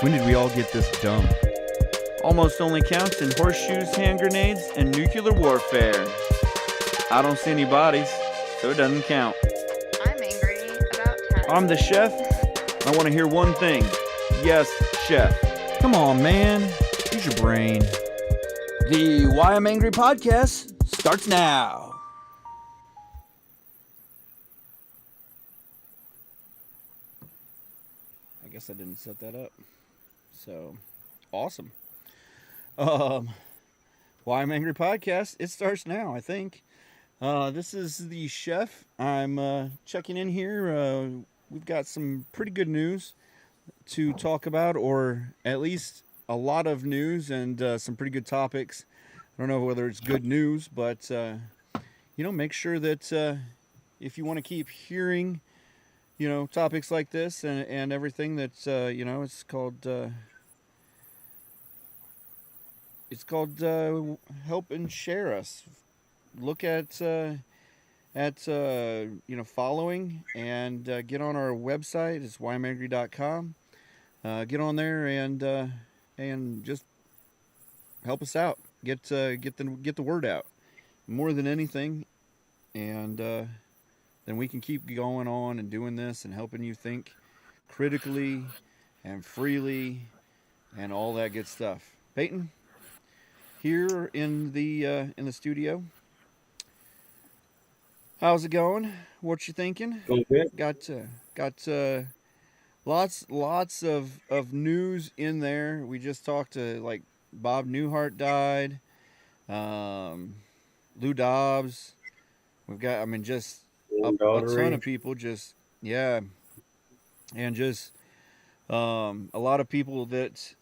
When did we all get this dumb? Almost only counts in horseshoes, hand grenades, and nuclear warfare. I don't see any bodies, so it doesn't count. I'm angry about taxes. I'm the chef. I want to hear one thing. Yes, chef. Come on, man. Use your brain. The Why I'm Angry podcast starts now. I guess I didn't set that up. So, awesome. Why I'm Angry podcast. It starts now, I think. This is the chef. I'm checking in here. We've got some pretty good news to talk about, or at least a lot of news and some pretty good topics. I don't know whether it's good news, but make sure that if you want to keep hearing, topics like this and everything that it's called help and share us. Look at following and get on our website. It's whyimangry.com. Get on there and just help us out. Get the word out more than anything, and then we can keep going on and doing this and helping you think critically and freely and all that good stuff. Peyton, here in the studio. How's it going? What you thinking? Going good. Got lots of news in there. We just talked to like Bob Newhart died, Lou Dobbs. We've got just a ton of people and just a lot of people that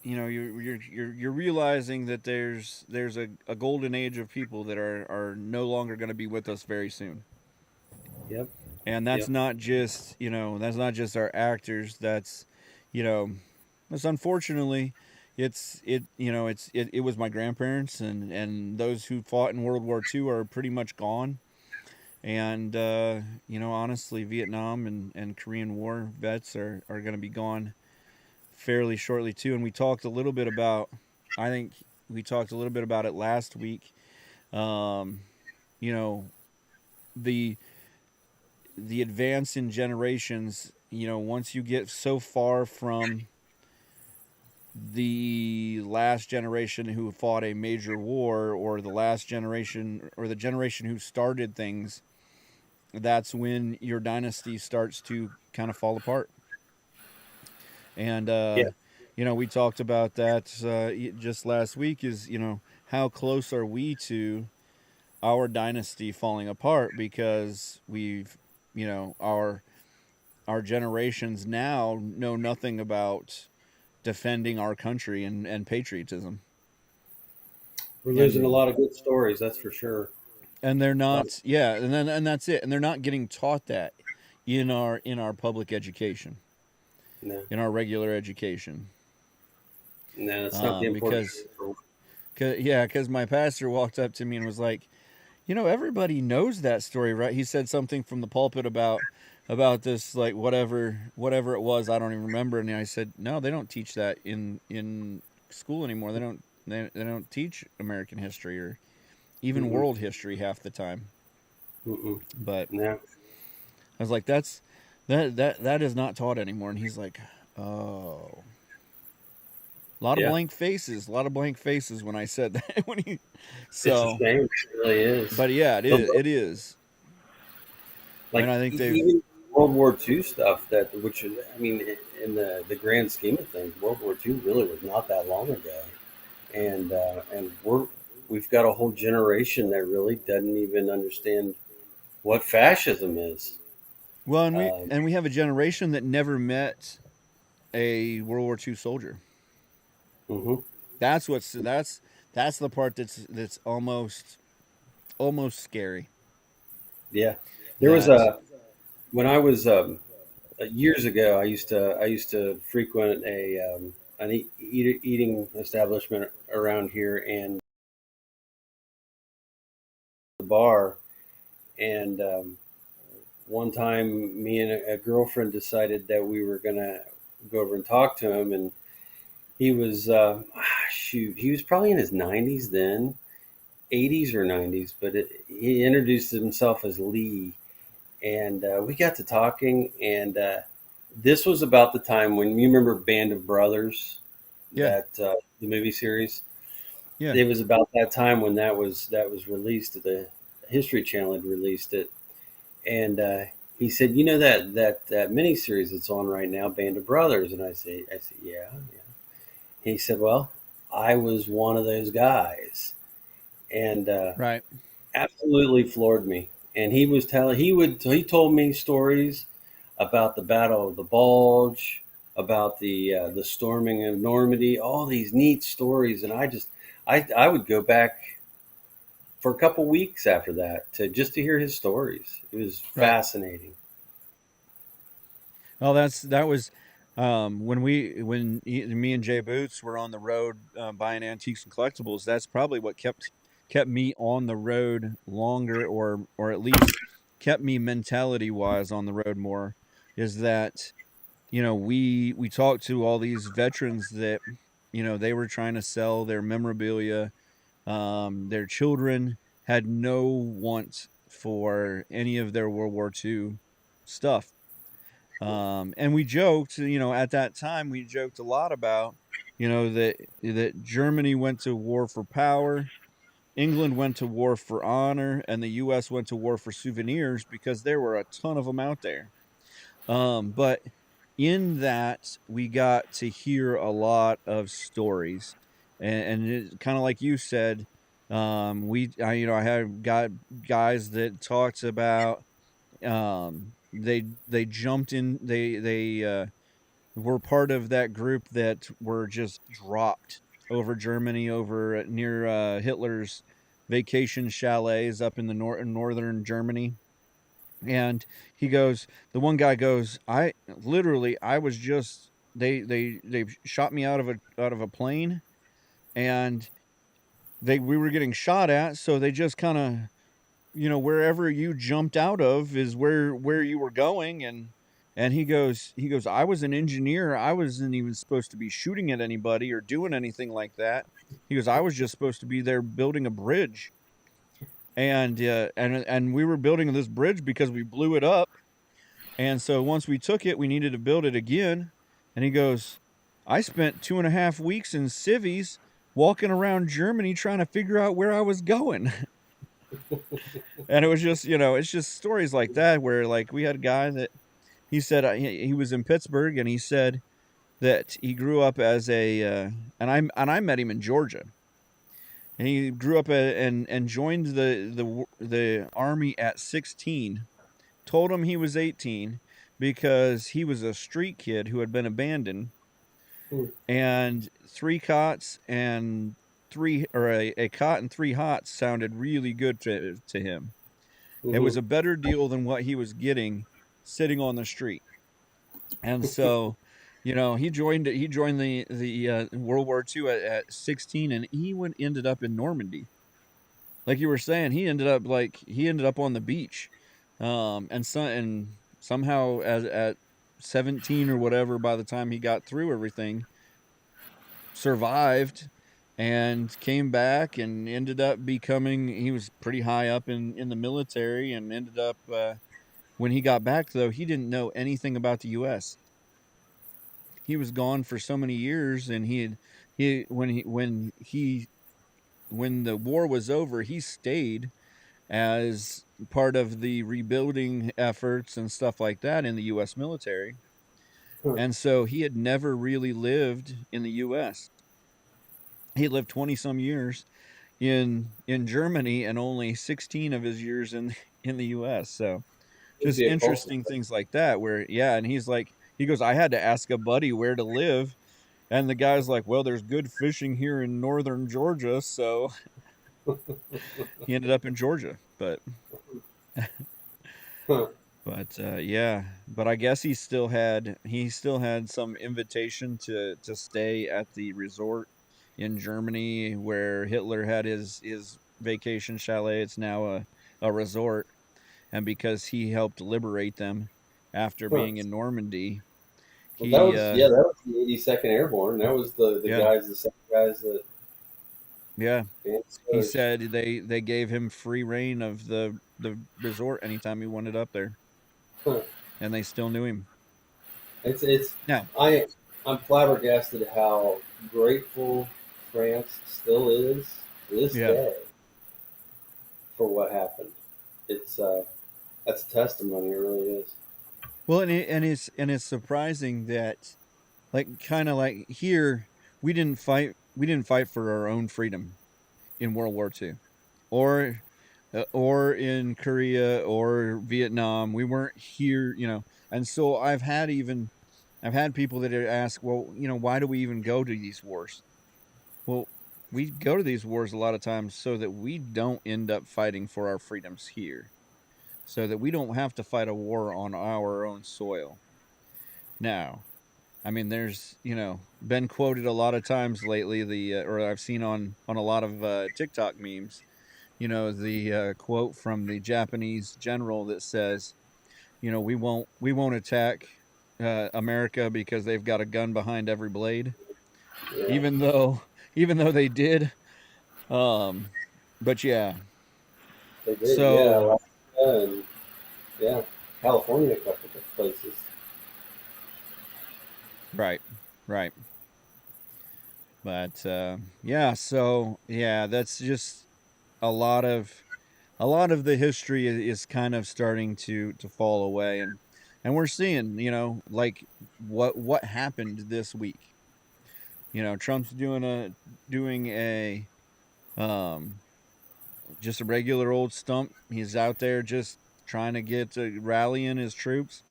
you're realizing that there's a golden age of people that are no longer going to be with us very soon. Yep. And that's not just our actors. That's unfortunately it was my grandparents and those who fought in World War II are pretty much gone. And honestly, Vietnam and Korean War vets are going to be gone fairly shortly too. And we talked a little bit about it last week. The advance in generations, once you get so far from the last generation who fought a major war, or the last generation, or the generation who started things, that's when your dynasty starts to kind of fall apart. And we talked about that just last week. Is how close are we to our dynasty falling apart, because we've our generations now know nothing about defending our country and patriotism. We're losing a lot of good stories, that's for sure. And they're not, and that's it. And they're not getting taught that in our public education, in our regular education. No, it's not the important. Because my pastor walked up to me and was like, everybody knows that story, right? He said something from the pulpit about this, like whatever it was, I don't even remember. And I said, no, they don't teach that in school anymore. They don't teach American history or even world history half the time. But I was like, that is not taught anymore. And he's like, oh. A lot of blank faces when I said that. It's a shame. It really is. But yeah, it is. Like, I think even World War II stuff, in the grand scheme of things, World War II really was not that long ago, and we've got a whole generation that really doesn't even understand what fascism is. Well, and we have a generation that never met a World War II soldier. Mm-hmm. That's the part that's almost scary. Yeah, there was when I was years ago. I used to frequent an eating establishment around here, and the bar, and one time me and a girlfriend decided that we were gonna go over and talk to him, and he was shoot, he was probably in his 90s then, 80s or 90s, but he introduced himself as Lee, and we got to talking, and this was about the time when you remember Band of Brothers, Yeah. that the movie series. Yeah. It was about that time when that was released. The History Channel had released it, and he said, "You know that miniseries that's on right now, Band of Brothers?" And I said, "Yeah, yeah." He said, "Well, I was one of those guys," and Right. absolutely floored me. And he told me stories about the Battle of the Bulge, about the storming of Normandy, all these neat stories, and I would go back for a couple weeks after that to just to hear his stories. It was Right. fascinating. Well, that was me and Jay Boots were on the road buying antiques and collectibles. That's probably what kept me on the road longer, or at least kept me mentality wise on the road more. Is that we talked to all these veterans that they were trying to sell their memorabilia. Their children had no want for any of their World War II stuff. And we joked, at that time, we joked a lot about, that Germany went to war for power, England went to war for honor, and the US went to war for souvenirs because there were a ton of them out there. But in that, we got to hear a lot of stories, and kind of like you said, I have got guys that talked about they jumped in they were part of that group that were just dropped over Germany over near Hitler's vacation chalets up in the northern Germany. And he goes, the one guy goes, I was just they shot me out of a plane, and they we were getting shot at, so they just kind of, wherever you jumped out of is where you were going. And he goes, I was an engineer. I wasn't even supposed to be shooting at anybody or doing anything like that. He goes, I was just supposed to be there building a bridge. And we were building this bridge because we blew it up. And so once we took it, we needed to build it again. And he goes, I spent 2.5 weeks in civvies walking around Germany trying to figure out where I was going. And it was just, it's just stories like that where, like, we had a guy that he said he was in Pittsburgh, and he said that he grew up as and I met him in Georgia. And he grew up and joined the army at 16. Told him he was 18 because he was a street kid who had been abandoned, and three cots and three or a cot and three hots sounded really good to him. It was Mm-hmm. a better deal than what he was getting sitting on the street. And so, he joined the World War II at 16, and ended up in Normandy. Like you were saying, he ended up on the beach. And somehow at 17 or whatever, by the time he got through everything, survived and came back and ended up becoming he was pretty high up in the military, and ended up when he got back, though, he didn't know anything about the US. He was gone for so many years, and he had he when the war was over, he stayed as part of the rebuilding efforts and stuff like that in the US military. And so he had never really lived in the US. He lived 20 some years in Germany, and only 16 of his years in the US. So It'd just be a culture interesting shock. things like that where, yeah. And he goes, I had to ask a buddy where to live, and the guy's like, well, there's good fishing here in northern Georgia. So he ended up in Georgia. Huh. Yeah, but I guess he still had some invitation to stay at the resort in Germany where Hitler had his vacation chalet. It's now a resort, and because he helped liberate them after Huh. being in Normandy, Well, that He was yeah, that was the 82nd Airborne. That was the yeah, guys, the same guys that yeah. Vance He Coach. said they gave him free reign of the resort anytime he wanted up there, Huh. and they still knew him. It's Now, I I'm flabbergasted how grateful France still is to this yeah. day for what happened. It's that's a testimony, it really is. Well, and it's surprising that like kind of like here we didn't fight for our own freedom in World War II or in Korea or Vietnam. We weren't here, And so I've had people that ask, well, why do we even go to these wars? Well, we go to these wars a lot of times so that we don't end up fighting for our freedoms here, so that we don't have to fight a war on our own soil. Now, I mean, there's been quoted a lot of times lately. Or I've seen on a lot of TikTok memes. The quote from the Japanese general that says, we won't attack America because they've got a gun behind every blade, Yeah, even though even though they did. Um, but yeah, they did. Yeah, so Alaska and yeah, California, a couple of places. right, right. But yeah, so yeah, that's just a lot of a lot of the history is kind of starting to fall away, and we're seeing, like what happened this week. Trump's doing a um just a regular old stump. He's out there just trying to get rallying his troops.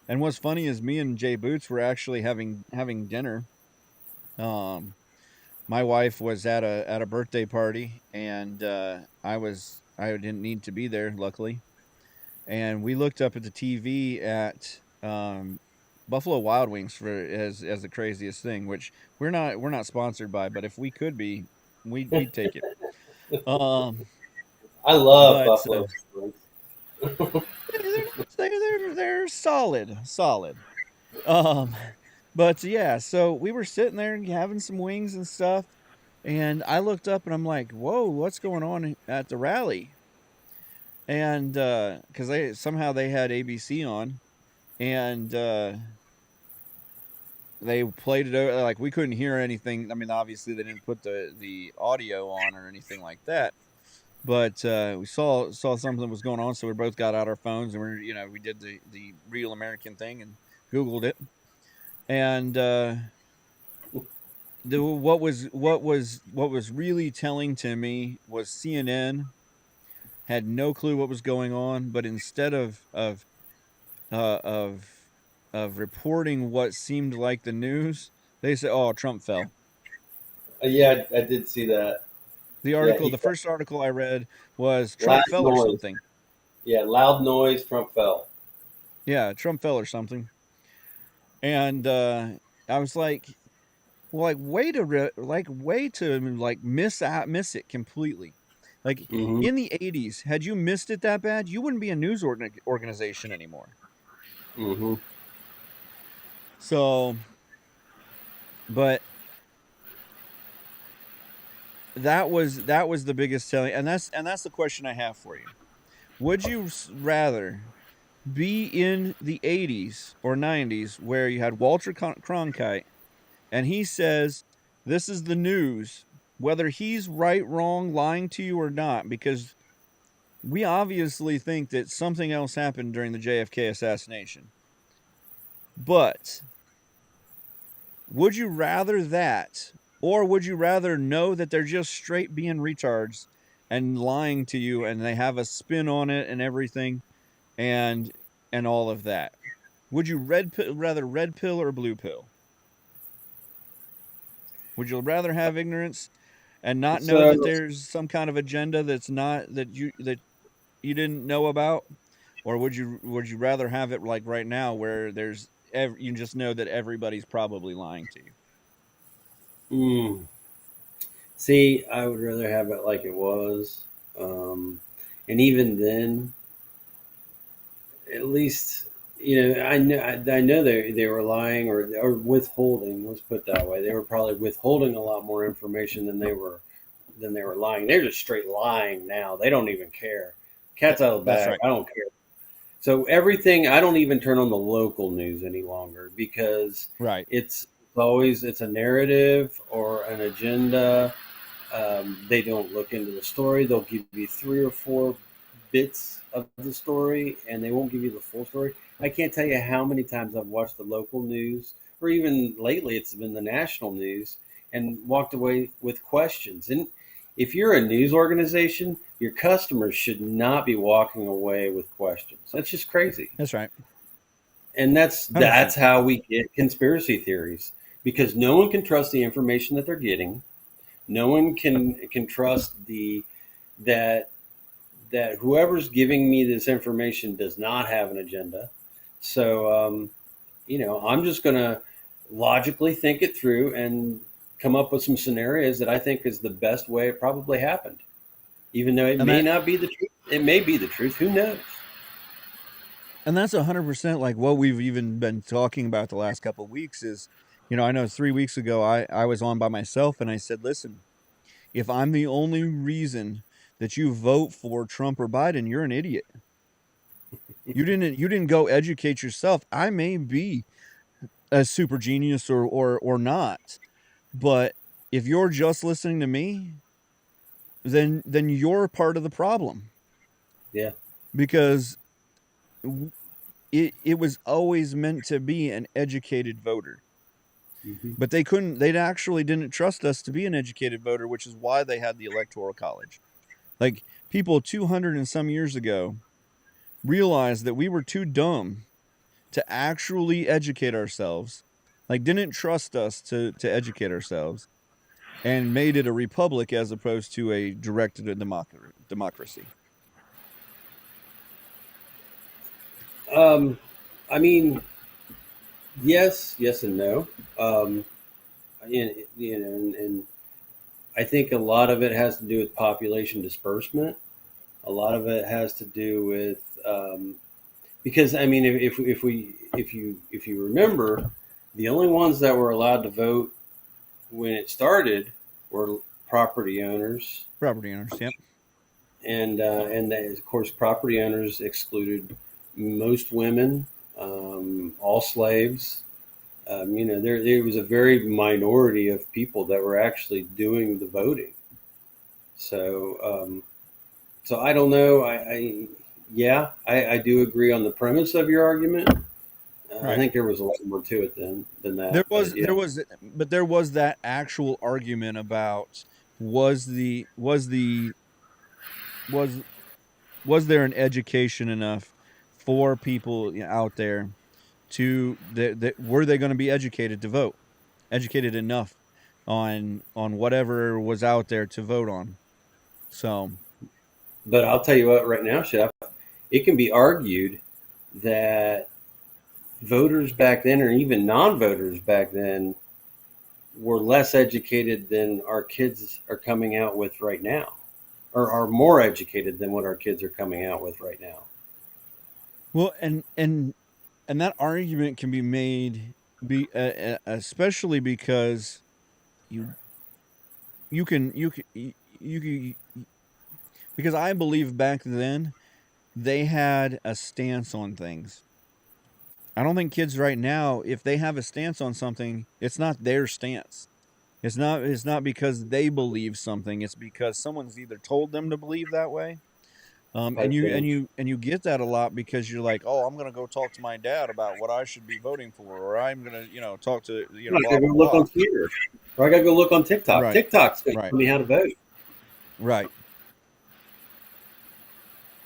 And what's funny is me and Jay Boots were actually having dinner. Um, my wife was at a birthday party, and I didn't need to be there, luckily. And we looked up at the TV at Buffalo Wild Wings for as the craziest thing, which we're not sponsored by, but if we could be, we'd take it. Um, I love but Buffalo Wings. they're solid. Um, but yeah, so we were sitting there and having some wings and stuff, and I looked up and I'm like, "Whoa, what's going on at the rally?" And because they had ABC on, and they played it over, like we couldn't hear anything. I mean, obviously they didn't put the audio on or anything like that, but we saw something was going on, so we both got out our phones and we did the real American thing and Googled it, and what was really telling to me was CNN had no clue what was going on, but instead uh, of of reporting what seemed like the news, they said, "Oh, Trump fell." Yeah, I did see that. Yeah, The he first article I read was loud Trump fell or noise. something. Yeah, loud noise. Trump fell. Yeah, Trump fell or something. And I was like, well, like miss it completely. Like Hmm. in the 80s, had you missed it that bad, you wouldn't be a news organization anymore. Hmm. So, but that was the biggest telling, and that's the question I have for you. Would you rather be in the 80s or 90s where you had Walter Cronkite and he says, "This is the news," whether he's right, wrong, lying to you or not, because we obviously think that something else happened during the JFK assassination. But would you rather that, or would you rather know that they're just straight being retards and lying to you and they have a spin on it and everything and all of that? Would you rather red pill or blue pill? Would you rather have ignorance and not know So that there's some kind of agenda that's not that you didn't know about, or would you rather have it like right now where you just know that everybody's probably lying to you? mm, see, I would rather have it like it was, um, and even then, at least I know they were lying or withholding. Let's put it that way. They were probably withholding a lot more information than they were lying. They're just straight lying now. They don't even care. Cat's out of the That's bag. right. I don't care. So everything, I don't even turn on the local news any longer because Right. it's a narrative or an agenda. They don't look into the story. They'll give you three or four bits of the story, and they won't give you the full story. I can't tell you how many times I've watched the local news, or even lately it's been the national news, and walked away with questions. And if you're a news organization, your customers should not be walking away with questions. That's just crazy. That's right. And that's 100%. that's how we get conspiracy theories because no one can trust the information that they're getting. No one can trust the that that whoever's giving me this information does not have an agenda. So I'm just going to logically think it through and come up with some scenarios that I think is the best way it probably happened, even though it And may that not be the truth. It may be the truth. Who knows? and that's 100% like what we've even been talking about the last couple of weeks is, I know 3 weeks ago I was on by myself and I said, listen, if I'm the only reason that you vote for Trump or Biden, you're an idiot. You didn't go educate yourself. I may be a super genius or not, but if you're just listening to me, then you're part of the problem Yeah. because it was always meant to be an educated voter. Hmm. But they actually didn't trust us to be an educated voter, which is why they had the electoral college. Like people 200 and some years ago realized that we were too dumb to actually educate ourselves, like didn't trust us to educate ourselves, and made it a republic as opposed to a directed democracy. Um, I mean, yes, and no. Um, and I think a lot of it has to do with population disbursement. A lot of it has to do with because I mean, if you remember, the only ones that were allowed to vote when it started were property owners, Property owners, yep. and of course, property owners excluded most women, all slaves. There was a very minority of people that were actually doing the voting. So, so I don't know. I do agree on the premise of your argument. I Right. think there was a lot more to it than There that. was But there yeah, was but there was that actual argument about was the was the was was there an education enough for people out there that were they going to be educated to vote, educated enough on whatever was out there to vote on. So but I'll tell you what, right now, Chef, it can be argued that voters back then, or even non-voters back then, were less educated than our kids are coming out with right now, or are more educated than what our kids are coming out with right now. well, and that argument can be made, especially because you you can, because I believe back then they had a stance on things. I don't think kids right now, if they have a stance on something, it's not their stance. It's not because they believe something. It's because someone's either told them to believe that way. And Pipe dream. you get that a lot because you're like, oh, I'm gonna go talk to my dad about what I should be voting for, or I'm gonna, talk to, I blah gotta blah go look blah. on Twitter, or I gotta go look on TikTok. Right, TikTok's gonna right, tell me how to vote. right.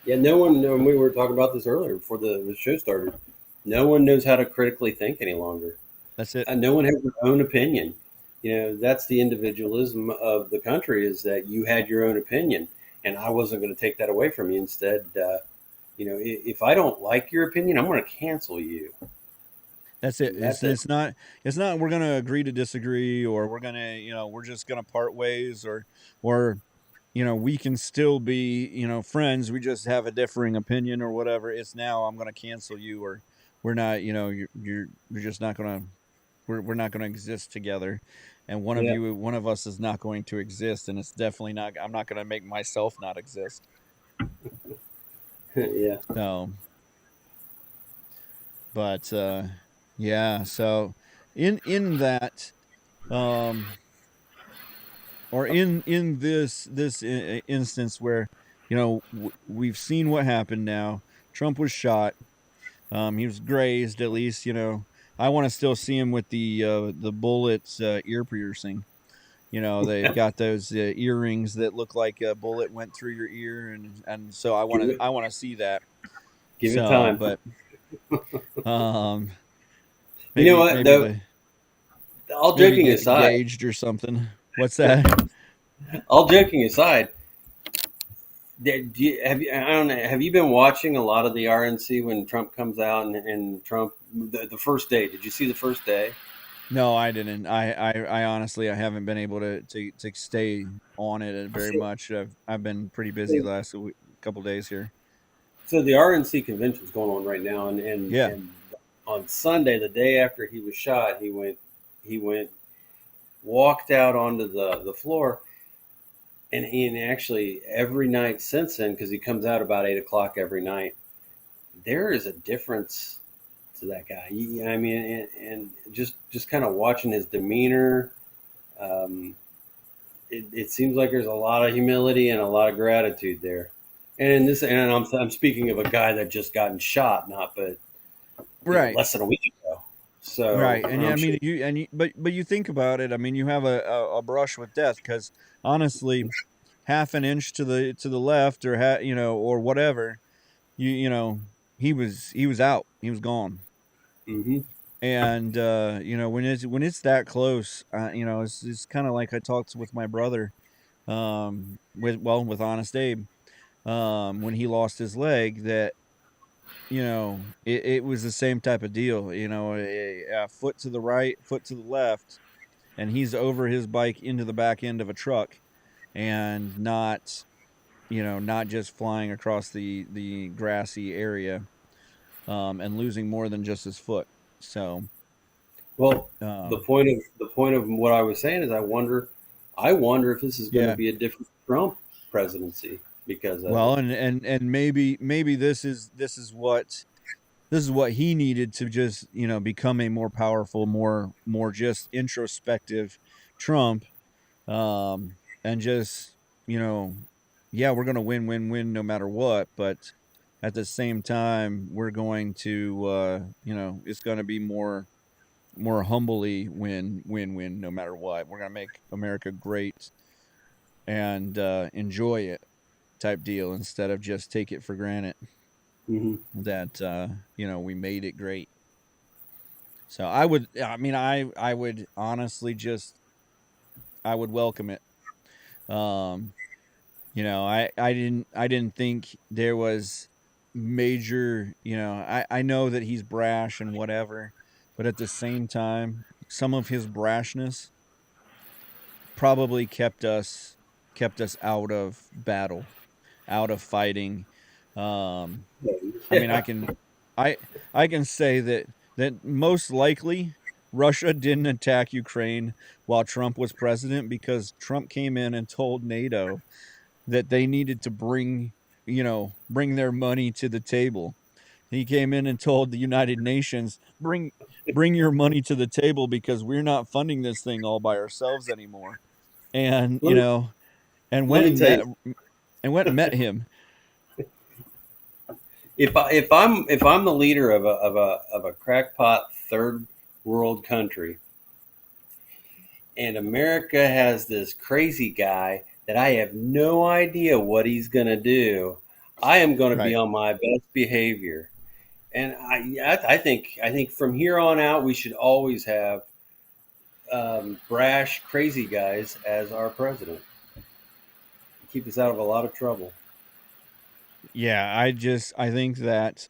Yeah, no one. When we were talking about this earlier before the show started, no one knows how to critically think any longer. That's it. No one has their own opinion. That's the individualism of the country is that you had your own opinion, and I wasn't going to take that away from you. Instead, if I don't like your opinion, I'm going to cancel you. That's it. And It's that's it. it's not we're gonna agree to disagree, or we're gonna, we're just gonna part ways, or we can still be, friends. We just have a differing opinion or whatever. It's now I'm gonna cancel you, we're not, you're just not gonna, we're not gonna exist together, and Yeah. one of us is not going to exist, and it's definitely not. I'm not gonna make myself not exist. Yeah. So, but yeah. So, in that, um, or in this instance where we've seen what happened now. Trump was shot. He was grazed at least. I want to still see him with the bullets ear piercing. They've got those earrings that look like a bullet went through your ear, and so Give it, I want to see that. give it So, time. but um, You know maybe what? maybe Though, the all maybe joking get aside, engaged or something. What's that? all joking aside, have you? I don't know. Have you been watching a lot of the RNC when Trump comes out and Trump the first day? Did you see the first day? No, I didn't. I honestly I haven't been able to stay on it very So, much. I've been pretty busy so, the last couple days here. so the RNC convention is going on right now, Yeah. and on Sunday, the day after he was shot, he went walked out onto the floor, and actually every night since then, because he comes out about 8 o'clock every night, there is a difference to that guy. I mean, and just kind of watching his demeanor, um, it seems like there's a lot of humility and a lot of gratitude there. And in this, and I'm speaking of a guy that just gotten shot, not but Right. less than a week ago. So Right. And yeah, I'm I sure. mean but you think about it. I mean, you have a brush with death because honestly, half an inch to the left or or whatever, you know he was out. He was gone. Hmm. And when it's that close, it's kind of like I talked with my brother, with Honest Abe, when he lost his leg, that it was the same type of deal. A foot to the right, foot to the left, and he's over his bike into the back end of a truck, and not just flying across the grassy area, and losing more than just his foot. So, Well, um, the point of what I was saying is I wonder if this is going to yeah. be a different Trump presidency because of Well, it. and maybe this is what he needed to just become a more powerful, more just introspective Trump, and just you know yeah, we're gonna win no matter what, but at the same time we're going to it's gonna be more humbly win no matter what. We're gonna make America great and enjoy it type deal instead of just take it for granted Hmm. that we made it great. So I mean I would honestly just I would welcome it. Um I didn't think there was major, I know that he's brash and whatever, but at the same time some of his brashness probably kept us out of battle, out of fighting. Um I mean, Yeah. I I can say that most likely Russia didn't attack Ukraine while Trump was president because Trump came in and told NATO that they needed to bring their money to the table. He came in and told the United Nations, bring your money to the table because we're not funding this thing all by ourselves anymore. And, let me and let went me and tell you, met him. if I'm the leader of a crackpot third world country, and America has this crazy guy that I have no idea what he's going to do, I am going to be Right. on my best behavior. And I think from here on out, we should always have brash, crazy guys as our president. Keep us out of a lot of trouble. Yeah, I think that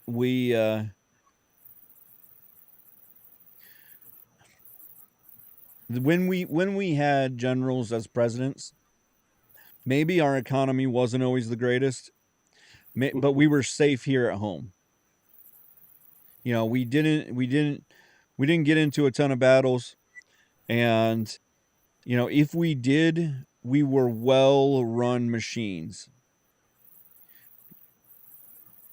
we when we had generals as presidents, maybe our economy wasn't always the greatest, but we were safe here at home. we didn't get into a ton of battles, and if we did, we were well run machines.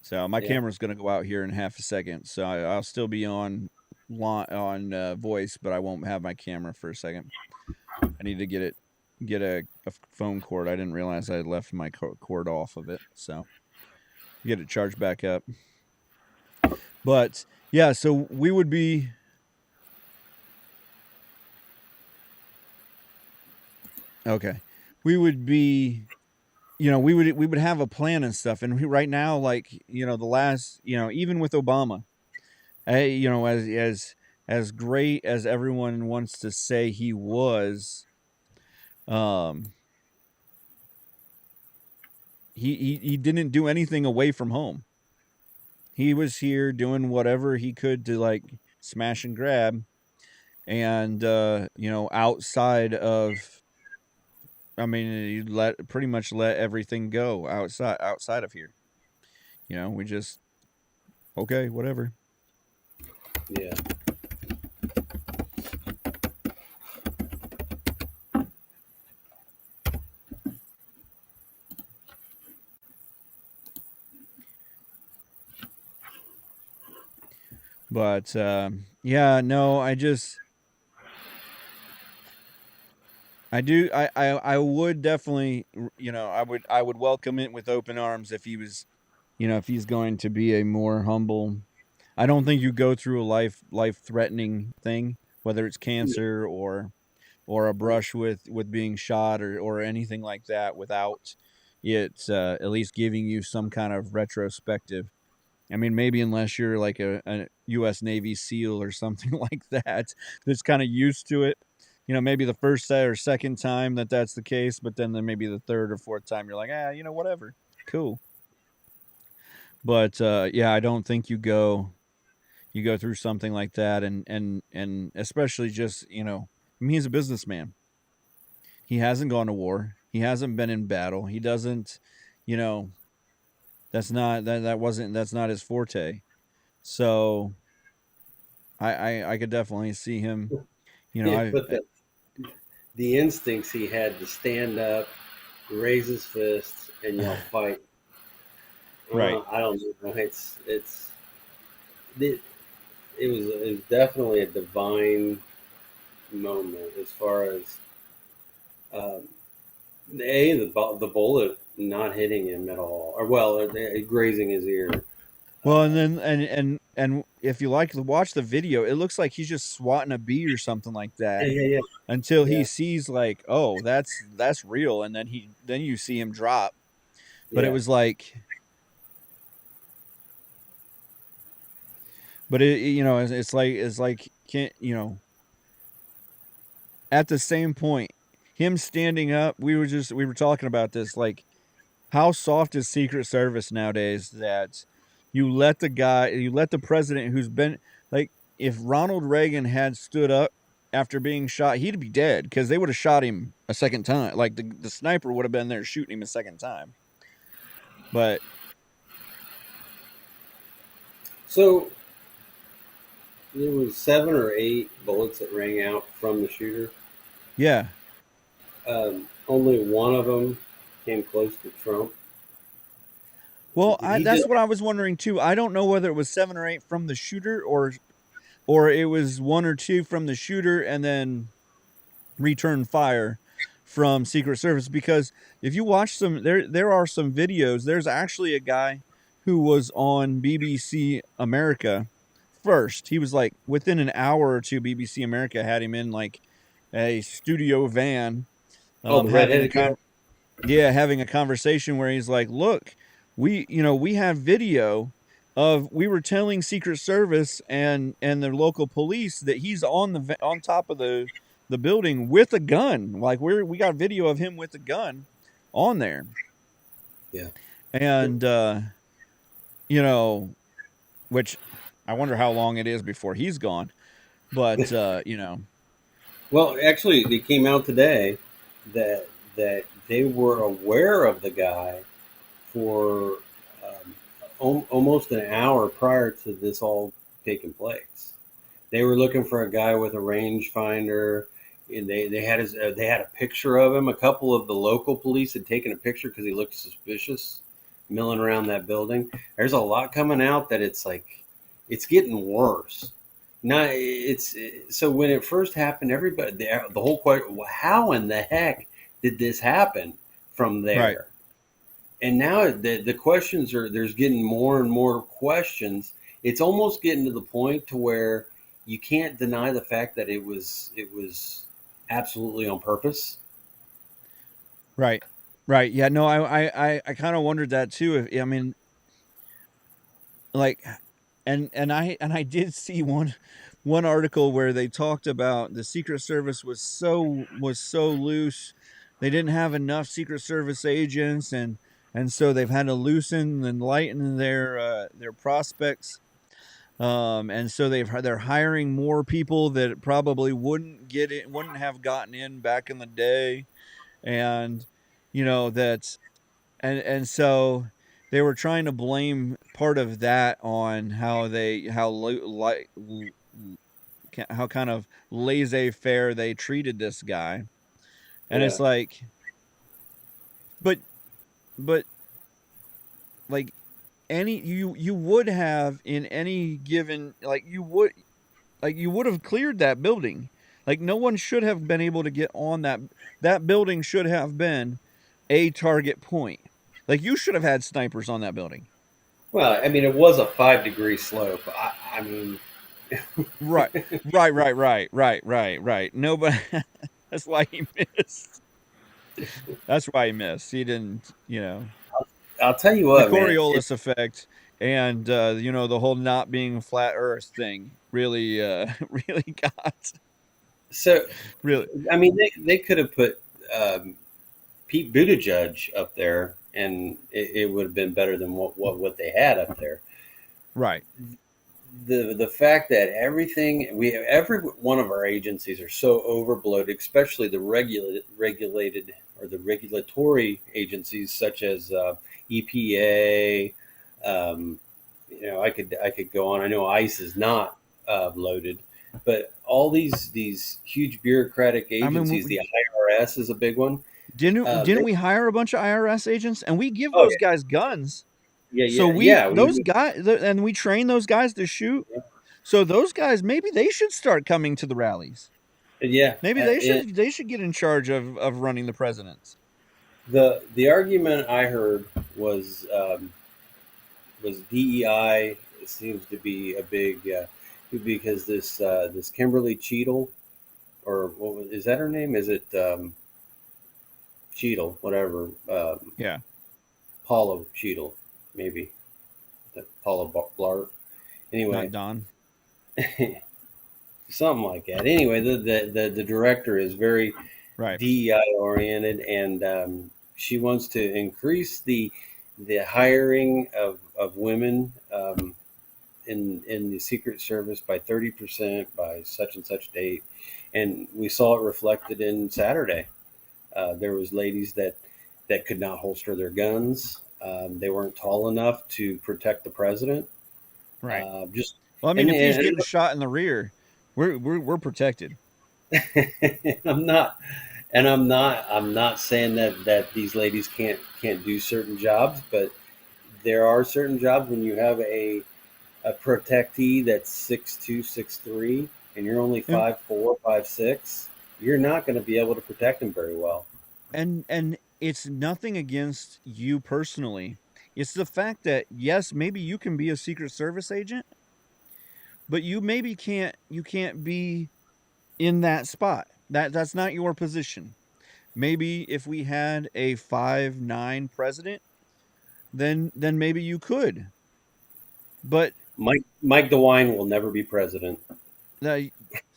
So my Yeah, camera's going to go out here in half a second, so I'll still be on voice, but I won't have my camera for a second. I need to get a phone cord. I didn't realize I had left my cord off of it, so get it charged back up. But yeah, so we would be okay. We would be, we would have a plan and stuff. And right now, like the last, even with Obama, as great as everyone wants to say he was, um, he didn't do anything away from home. He was here doing whatever he could to like smash and grab, and outside of, I mean, you pretty much let everything go outside of here. We just, okay, whatever. yeah. But yeah, no, I would definitely, I would welcome it with open arms if he was, if he's going to be a more humble. I don't think you go through a life threatening thing, whether it's cancer or a brush with being shot or anything like that, without it at least giving you some kind of retrospective. I mean, maybe unless you're like a U.S. Navy SEAL or something like that, that's kind of used to it. Maybe the first or second time that's the case, but then maybe the third or fourth time you're like, whatever, cool. But yeah, I don't think you go through something like that, and especially just I mean, he's a businessman. He hasn't gone to war. He hasn't been in battle. He doesn't, you know, that's not his forte. So I could definitely see him. Yeah, I, but the instincts he had to stand up, raise his fists, and yell "fight." right. I don't know. It, it was definitely a divine moment as far as um, the bullet not hitting him at all, or well, grazing his ear. Well, and Uh, then and if you like to watch the video, it looks like he's just swatting a bee or something like yeah, that yeah, yeah, until he yeah, sees like, oh, that's real, and then you see him drop. But it yeah. was like, but it's like can't at the same point, him standing up. We were talking about this, like how soft is Secret Service nowadays, that you let the president who's been like, if Ronald Reagan had stood up after being shot, he'd be dead because they would have shot him a second time. Like the sniper would have been there shooting him a second time. But So there was 7 or 8 bullets that rang out from the shooter. yeah, Only one of them came close to Trump. well, He that's just what I was wondering too. I don't know whether it was 7 or 8 from the shooter, or it was 1 or 2 from the shooter and then return fire from Secret Service. Because if you watch there are some videos. There's actually a guy who was on BBC America first. He was like within an hour or two. BBC America had him in like a studio van, oh, the having a redheaded guy. having a conversation where he's like, "Look, we have video of, we were telling Secret Service and the local police that he's on top of the building with a gun. Like we got video of him with a gun on there." Yeah. And you know, which I wonder how long it is before he's gone. But Well, actually, they came out today that they were aware of the guy for almost an hour prior to this all taking place. They were looking for a guy with a rangefinder, and they had a picture of him. A couple of the local police had taken a picture because he looked suspicious, milling around that building. There's a lot coming out that it's like it's getting worse. Not it's so when it first happened, everybody the whole question: how in the heck did this happen from Right. there? And now the questions are there's getting more and more questions. It's almost getting to the point to where you can't deny the fact that it was absolutely on purpose. Right. Right. Yeah. No, I kind of wondered that too. If I mean, like, and I did see one article where they talked about the Secret Service was so loose. They didn't have enough Secret Service agents, and so they've had to loosen and lighten their prospects. And so they're hiring more people that probably wouldn't have gotten in back in the day, and that and so they were trying to blame part of that on how they how lo- like l- l- how kind of laissez-faire they treated this guy. And Yeah. it's like, but but like, you would have in any given, you would have cleared that building. Like, no one should have been able to get on that building should have been a target point. Like, you should have had snipers on that building. Well, I mean, it was a 5-degree slope. I mean, Right. Right. Nobody that's why he missed. That's why he missed. He didn't, I'll tell you the what, man. Coriolis effect and, the whole not being flat Earth thing really, really got So, really I mean, they could have put um, Pete Buttigieg up there, and it would have been better than what they had up there. right. The fact that every one of our agencies are so overbloated, especially the regulated or the regulatory agencies such as EPA. Um, I could go on. I know ICE is not loaded, but all these huge bureaucratic I mean, agencies, the IRS is a big one. didn't They, we hire a bunch of IRS agents and we give oh those guys guns? yeah, So yeah, yeah, yeah. those guys, and we train those guys to shoot. So those guys, maybe they should start coming to the rallies. Yeah. Maybe they should get in charge of running the presidents. The argument I heard was DEI seems to be a big because this Kimberly Cheadle, or is that her name? Is it Cheadle? Whatever, Yeah. Paula Cheadle, maybe Paula Blart. Not Anyway, Don. something like that. Anyway, the director is very Right. DEI oriented, and she wants to increase the hiring of women in the Secret Service by 30% by such and such date, and we saw it reflected in Saturday. There was ladies that could not holster their guns. They weren't tall enough to protect the president. Right. Just Well, I mean, and, if he's and getting shot in the rear, we're protected. I'm not, I'm not saying that these ladies can't do certain jobs, but there are certain jobs when you have a protectee that's 6'2", 6'3", and you're only And 5'4", 5'6", you're not going to be able to protect them very well. and it's nothing against you personally. It's the fact that yes, maybe you can be a Secret Service agent, but you can't be in that spot. That's not your position. Maybe if we had a 5'9" president, then maybe you could. But Mike DeWine will never be president. uh,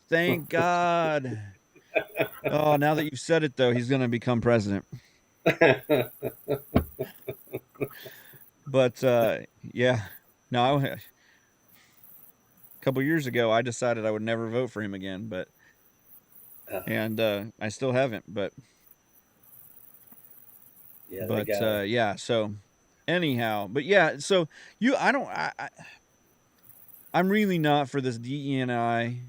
thank God. Oh, now that you've said it though, he's going to become president. But yeah. No, a couple years ago I decided I would never vote for him again, Uh, and I still haven't, yeah, that guy. yeah, so anyhow, but yeah, so you I don't I'm really not for this DEI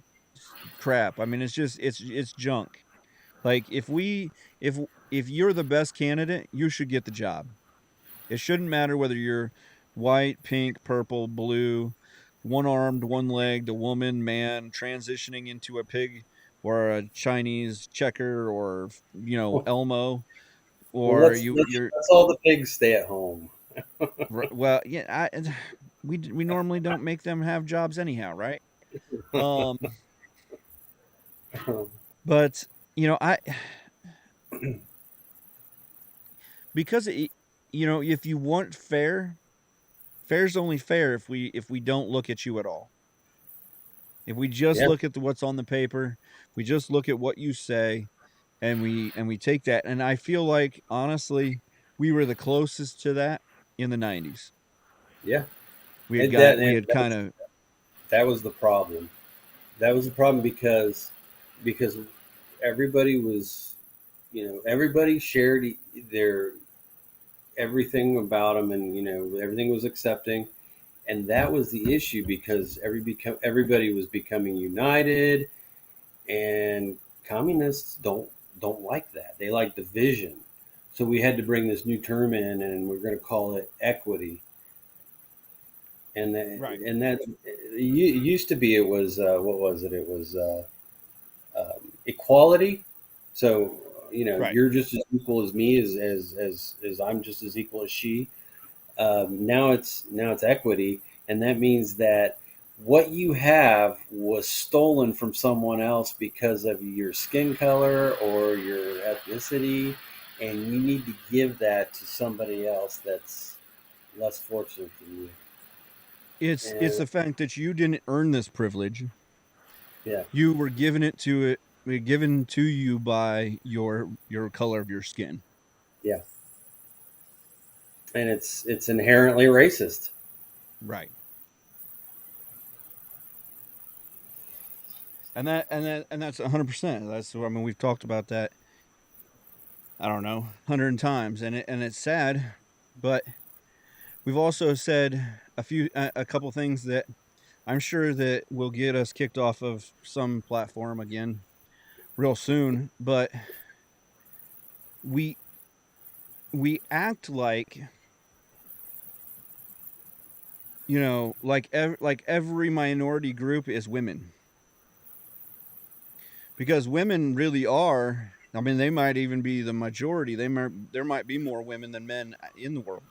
crap. I mean, it's junk. Like if if you're the best candidate, you should get the job. It shouldn't matter whether you're white, pink, purple, blue, one armed, one legged, a woman, man, transitioning into a pig or a Chinese checker or Elmo Well, or you're let's all the pigs stay at home. well, yeah, we normally don't make them have jobs anyhow, right? Um, but I because if you want fair, fair's only fair if we don't look at you at all. If we just Yeah, look at what's on the paper, we just look at what you say, and we take that. And I feel like honestly, we were the closest to that in the '90s. yeah, We and had kind of that was the problem. That was the problem because everybody was, everybody shared their everything about them, and everything was accepting, and that was the issue because everybody was becoming united, and communists don't like that. They like division. So we had to bring this new term in, and we're going to call it equity. And right, that it used to be, it was what was it? It was equality. So right. you're just as equal as me, as I'm just as equal as she. Now it's equity, and that means that what you have was stolen from someone else because of your skin color or your ethnicity, and you need to give that to somebody else that's less fortunate than you. It's And the fact that you didn't earn this privilege. yeah, You were given to you by your color of your skin. yeah, and it's inherently racist. Right. And that's 100%. That's I mean we've talked about that I don't know 100 times and it's sad, but we've also said a couple things that I'm sure that will get us kicked off of some platform again real soon, but we we act like like every minority group is women because women really are. I mean, they might even be the majority. There might be more women than men in the world,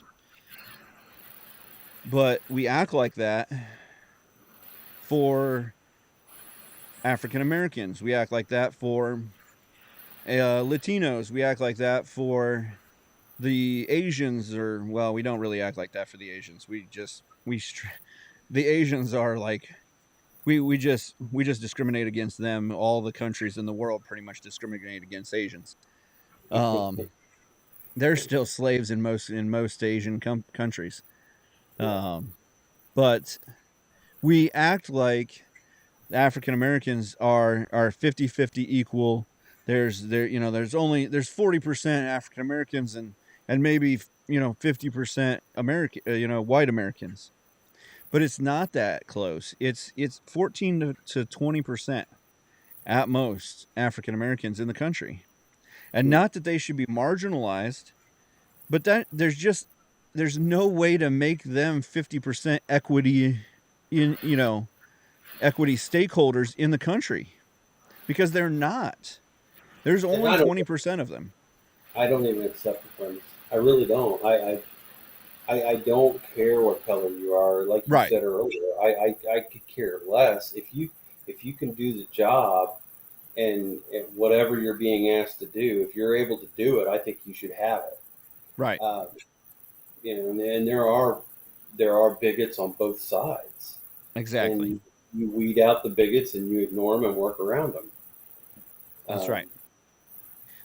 but we act like that for African Americans. We act like that for Latinos. We act like that for the Asians, or well, we don't really act like that for the Asians. The Asians are like we just discriminate against them. All the countries in the world pretty much discriminate against Asians. Um, they're still slaves in most Asian countries. Yeah, Um, but we act like African Americans are 50-50 equal. There's 40% African Americans and maybe 50% American white Americans. But it's not that close. It's 14 to 20% at most African Americans in the country. And hmm. not that they should be marginalized, but that there's no way to make them 50% equity in equity stakeholders in the country because they're not. There's And only 20% of them. I don't even accept the premise. I really don't. I don't care what color you are. Like you Right. said earlier, I could care less if you can do the job, and whatever you're being asked to do. If you're able to do it, I think you should have it. Right. Uh, and there are bigots on both sides, Exactly. and you weed out the bigots and you ignore them and work around them. That's Um, right.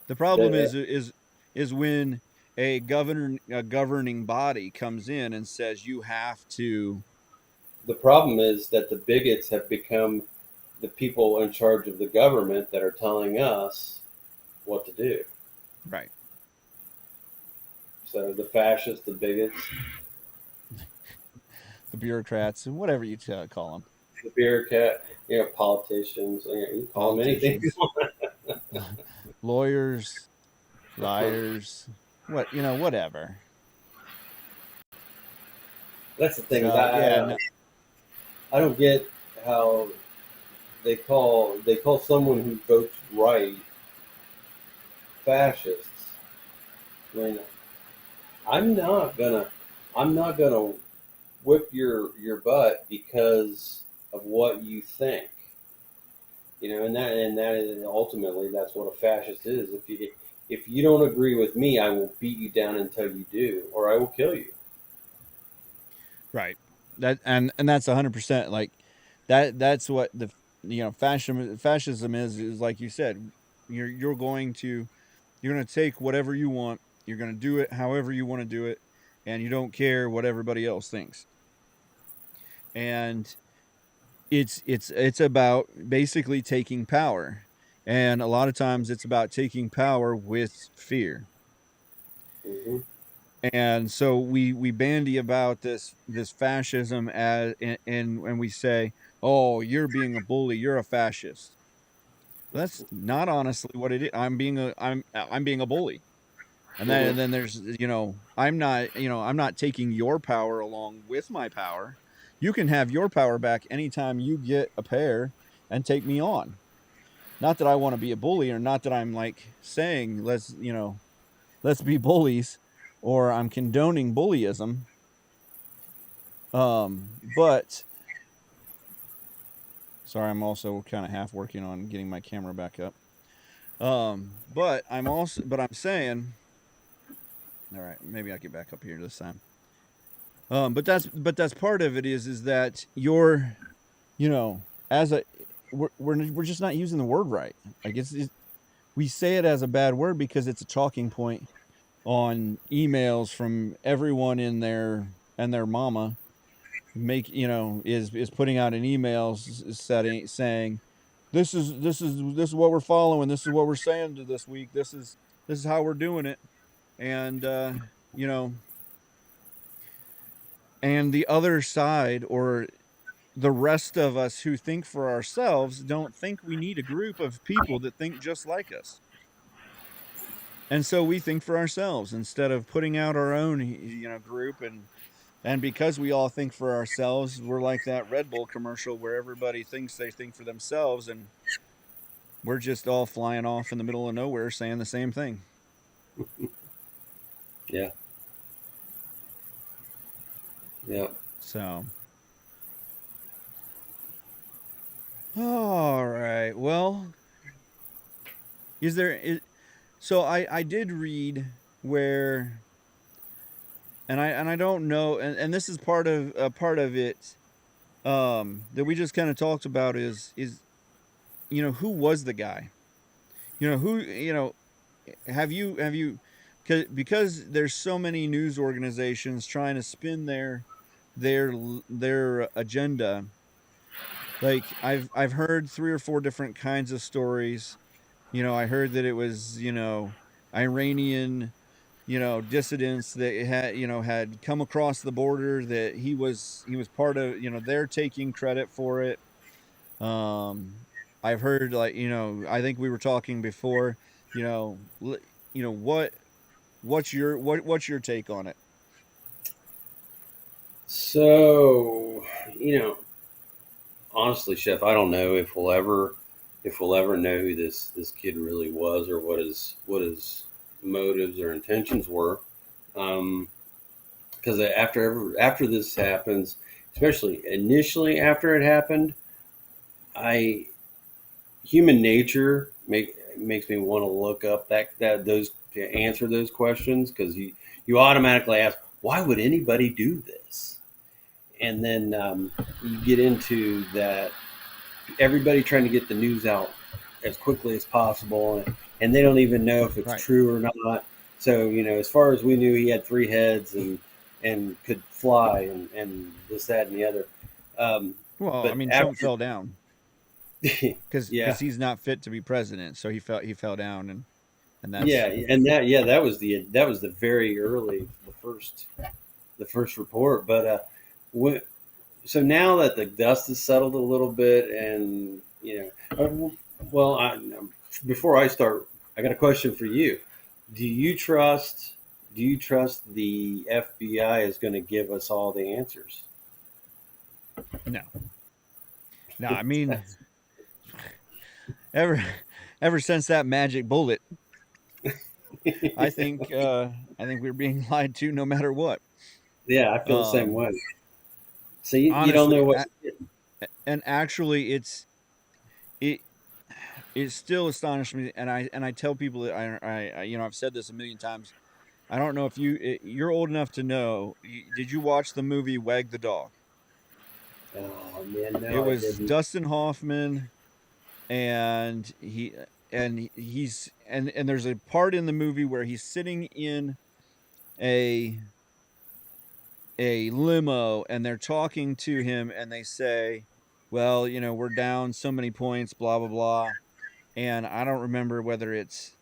The problem the is when a governing body comes in and says you have to. the problem is that the bigots have become the people in charge of the government that are telling us what to do. Right. So the fascists, the bigots, The bureaucrats and whatever you call them. the beer cat, politicians. You call them anything. Politicians, lawyers, liars, whatever. That's the thing is So yeah, no, I don't get how they call someone who votes right fascists when I'm not gonna I'm not gonna whip your butt because of what you think. And that is ultimately that's what a fascist is. If you don't agree with me, I will beat you down until you do, or I will kill you. right. That and that's 100% like that. That's what the fascism is like you said. You're going to take whatever you want. You're going to do it however you want to do it, and you don't care what everybody else thinks. And it's about basically taking power, and a lot of times it's about taking power with fear. Hmm. And so we bandy about this fascism and we say, "Oh, you're being a bully. You're a fascist." Well, that's not honestly what it is. I'm being a bully. And then there's I'm not taking your power along with my power. You can have your power back anytime you get a pair and take me on. Not that I want to be a bully, or not that I'm like saying let's be bullies, or I'm condoning bullyism. But sorry, I'm also kind of half working on getting my camera back up. But I'm saying, all right, maybe I get back up here this time. But that's part of it is that you're, as a we're just not using the word right. Like we say it as a bad word because it's a talking point on emails from everyone in their mama is putting out an email setting saying this is what we're following, this is what we're saying to this week, this is how we're doing it. And you know and the other side, or the rest of us who think for ourselves, don't think we need a group of people that think just like us. And so we think for ourselves instead of putting out our own group. And because we all think for ourselves, we're like that Red Bull commercial where everybody thinks they think for themselves, and we're just all flying off in the middle of nowhere saying the same thing. Yeah, yeah. So, all right. Well, is there is so I did read where, and I don't know, and this is part of it, that we just kind of talked about is who was the guy? Who have you because there's so many news organizations trying to spin their agenda. Like I've heard three or four different kinds of stories. I heard that it was Iranian dissidents that had come across the border, that he was part of, they're taking credit for it. I've heard, like, I think we were talking before, you know, l- what's your take on it? So, you know, honestly, Chef, I don't know if we'll ever know who this kid really was, or what his motives or intentions were. Um, because after this happens, especially initially after it happened, I human nature makes me want to look up that those to answer those questions, because you automatically ask, why would anybody do this? And then you get into that, everybody trying to get the news out as quickly as possible, and they don't even know if it's Right. true or not. So, as far as we knew, he had three heads and could fly, and this, that, and the other. Um, Well, I but mean, Trump after, fell down because yeah, he's not fit to be president, so he fell down, and yeah, that's and that was the very early, the first report. But so now that the dust has settled a little bit, and well, before I start, I got a question for you. Do you trust? Do you trust the FBI is going to give us all the answers? No, no. I mean, ever ever since that magic bullet, I think we're being lied to no matter what. Yeah, I feel the same Um, way. So you don't know Honestly, what. and actually, it it still astonished me, and I tell people that I've said this a million times. I don't know if you're old enough to know. Did you watch the movie Wag the Dog? Oh man, It no, I was didn't. Dustin Hoffman, and and there's a part in the movie where he's sitting in a a limo and they're talking to him and they say, well, we're down so many points, blah blah blah. And I don't remember whether it's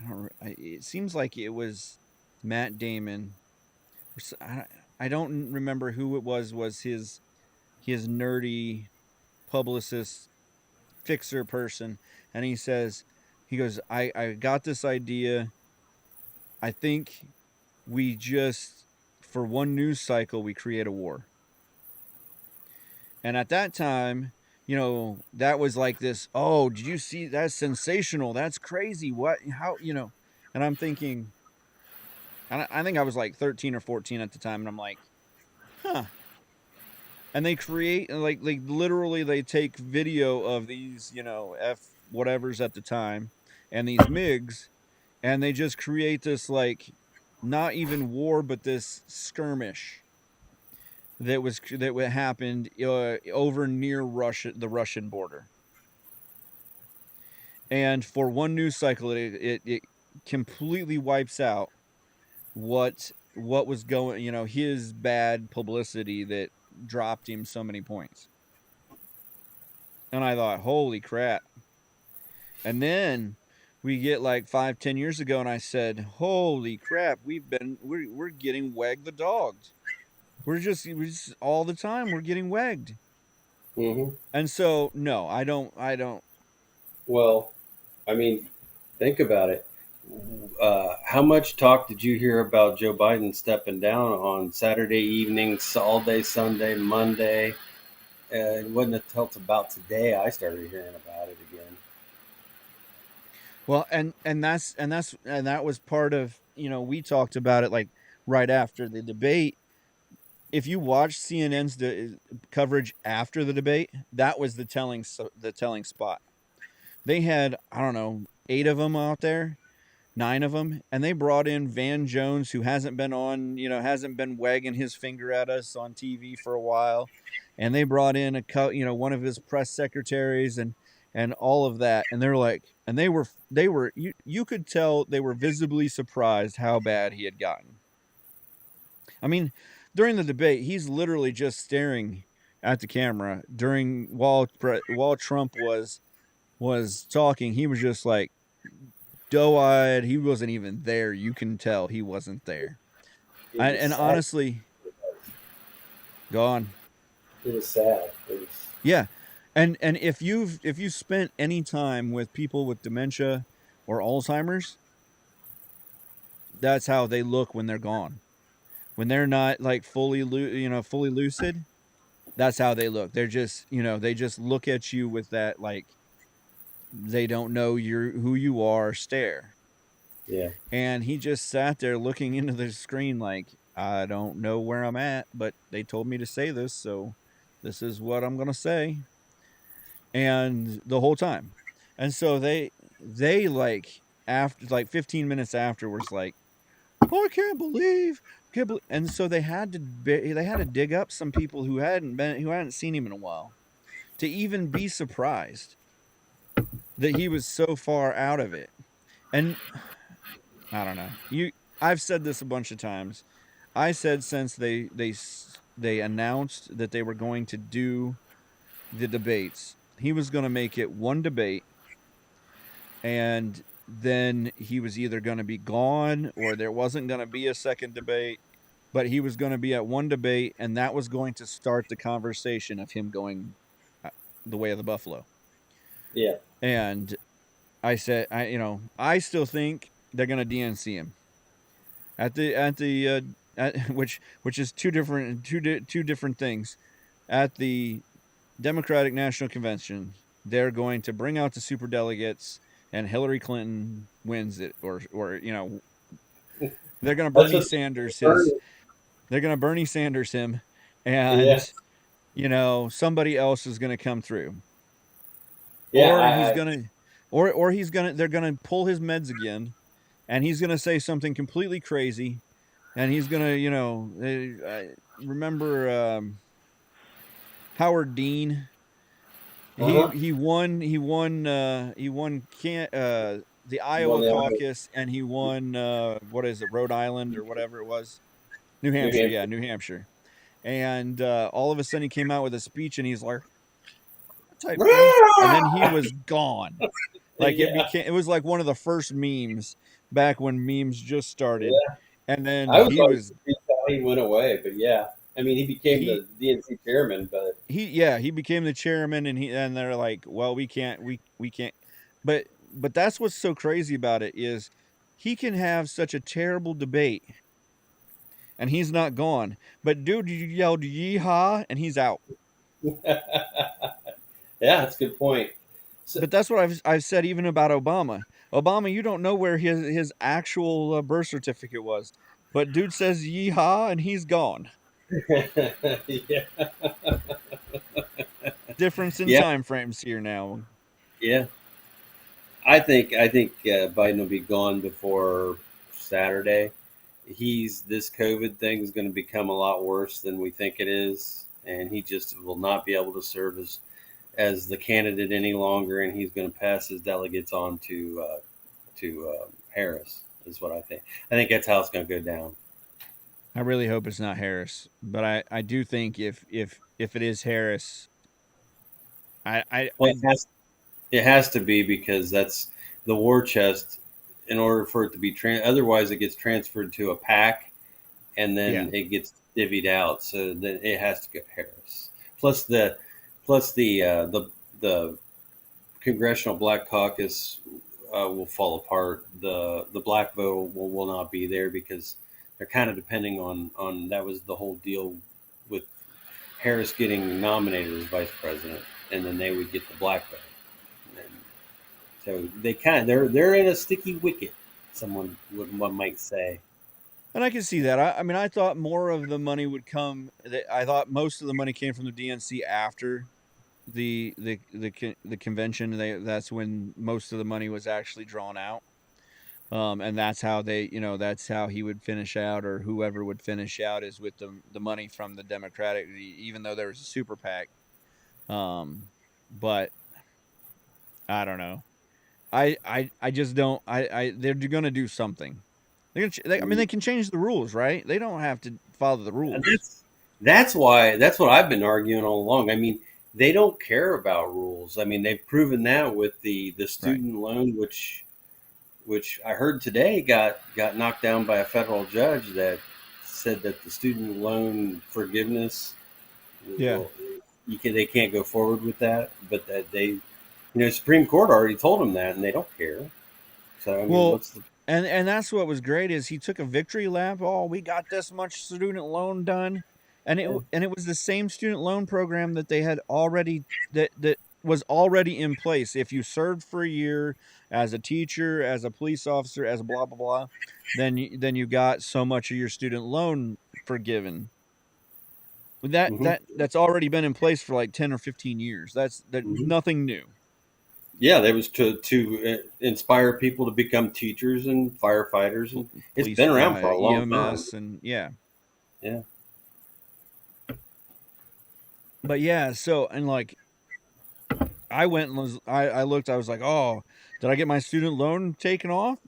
I don't it seems like it was Matt Damon. I don't remember who it was his nerdy publicist fixer person, and he goes, I got this idea. I think we just for one news cycle we create a war. And at that time, that was like this, oh, did you see, that's sensational, that's crazy, what, how, and I'm thinking, I think I was like 13 or 14 at the time, and I'm like, huh. And they create like literally they take video of these, F whatever's at the time and these MiGs, and they just create this like not even war but this skirmish that happened over near the Russian border. And for one news cycle, it completely wipes out what was going, his bad publicity that dropped him so many points. And I thought, holy crap. And then we get like 5-10 years ago, and I said, holy crap, we're getting wagged the dogs. We're just all the time we're getting wagged. Hmm. And so no, I don't. Well, I mean, think about it. How much talk did you hear about Joe Biden stepping down on Saturday evenings, all day Sunday, Monday? It wasn't until about today I started hearing about it again. Well, and that was part of, we talked about it like right after the debate. If you watch CNN's coverage after the debate, that was the telling spot. They had, I don't know, 8 of them out there, 9 of them, and they brought in Van Jones, who hasn't been on, hasn't been wagging his finger at us on TV for a while, and they brought in one of his press secretaries and all of that, and they're like, and they were you could tell they were visibly surprised how bad he had gotten. I mean, during the debate, he's literally just staring at the camera while Trump was talking. He was just like doe-eyed. He wasn't even there. You can tell he wasn't there. It was And sad. honestly, gone. It was sad. It was. Yeah. And if you spent any time with people with dementia or Alzheimer's, that's how they look when they're gone. When they're not like fully lucid, that's how they look. They're just, they just look at you with that like they don't know who you are stare. Yeah. And he just sat there looking into the screen like, I don't know where I'm at, but they told me to say this, so this is what I'm going to say. And the whole time. And so they like after like 15 minutes afterwards like, "Oh, I can't believe." And so they had to dig up some people who hadn't seen him in a while to even be surprised that he was so far out of it. And I don't know. I've said this a bunch of times. I said since they announced that they were going to do the debates, he was going to make it one debate, and then he was either going to be gone or there wasn't going to be a second debate. but he was going to be at one debate, and that was going to start the conversation of him going the way of the buffalo. Yeah. And I said, I still think they're going to DNC him which is two different things. At the Democratic National Convention, they're going to bring out the super delegates, and Hillary Clinton wins it, or they're going to That's Bernie what Sanders Bernie. his. They're going to Bernie Sanders him, Yeah. and somebody else is going to come through, Yeah. or he's going to, or he's going to. They're going to pull his meds again, and he's going to say something completely crazy, and he's going to, remember Howard Dean. He Uh-huh. he won he won he won can the Won Iowa the Army. caucus, and he won what is it, Rhode Island or whatever it was, New New Hampshire, yeah, Hampshire. New Hampshire. And all of a sudden he came out with a speech, and he's like type thing, and then he was gone. Like Yeah. it was like one of the first memes back when memes just started, Yeah. and then I was always confused how he went away, but yeah. I mean, he became he the DNC chairman, but he became the chairman, and they're like, well, we can't, but that's what's so crazy about it is he can have such a terrible debate and he's not gone, but dude, you yelled yeehaw and he's out. yeah, that's a good point. So, But that's what I've said even about Obama. You don't know where his actual birth certificate was, but dude says yeehaw and he's gone. yeah, Difference in yeah, time frames here now. yeah. I think Biden will be gone before Saturday. This COVID thing is going to become a lot worse than we think it is, and he just will not be able to serve as the candidate any longer, and he's going to pass his delegates on to Harris. Is what I think. I think that's how it's going to go down. I really hope it's not Harris, but I do think if it is Harris, Well, I it has to be because that's the war chest. In order for it to be otherwise it gets transferred to a pack, and yeah. then it gets divvied out. So then it has to go Harris. Plus the Congressional Black Caucus will fall apart. The black vote will not be there because they're kind of depending on that was the whole deal with Harris getting nominated as vice president, and then they would get the black vote. And so they're in a sticky wicket. One might say. And I can see that. I mean, I thought more of the money would come. I thought most of the money came from the DNC after the convention. That's when most of the money was actually drawn out. And that's how that's how he would finish out, or whoever would finish out, is with the money from the Democratic, even though there was a super PAC. But I don't know. I just don't. They're gonna do something. I mean, they can change the rules, right? They don't have to follow the And rules. that's what I've been arguing all along. I mean, they don't care about rules. I mean, they've proven that with the Right. student loan, which I heard today got knocked down by a federal judge that said that the student loan forgiveness Yeah. will they can't go forward with that, but that Supreme Court already told them that, and they don't care. So I mean, Well, what's the and that's what was great is he took a victory lap. Oh, we got this much student loan done, and it was the same student loan program that they had already that was already in place. If you served for a year as a teacher, as a police officer, as a blah blah blah, then you got so much of your student loan forgiven. That's already been in place for like 10 or 15 years. That hmm nothing new. Yeah, that was to inspire people to become teachers and firefighters, and it's Police, been around yeah, for a long time. EMS, and yeah. Yeah. But yeah, so and like I went and I looked, I was like, "Oh, did I get my student loan taken off?"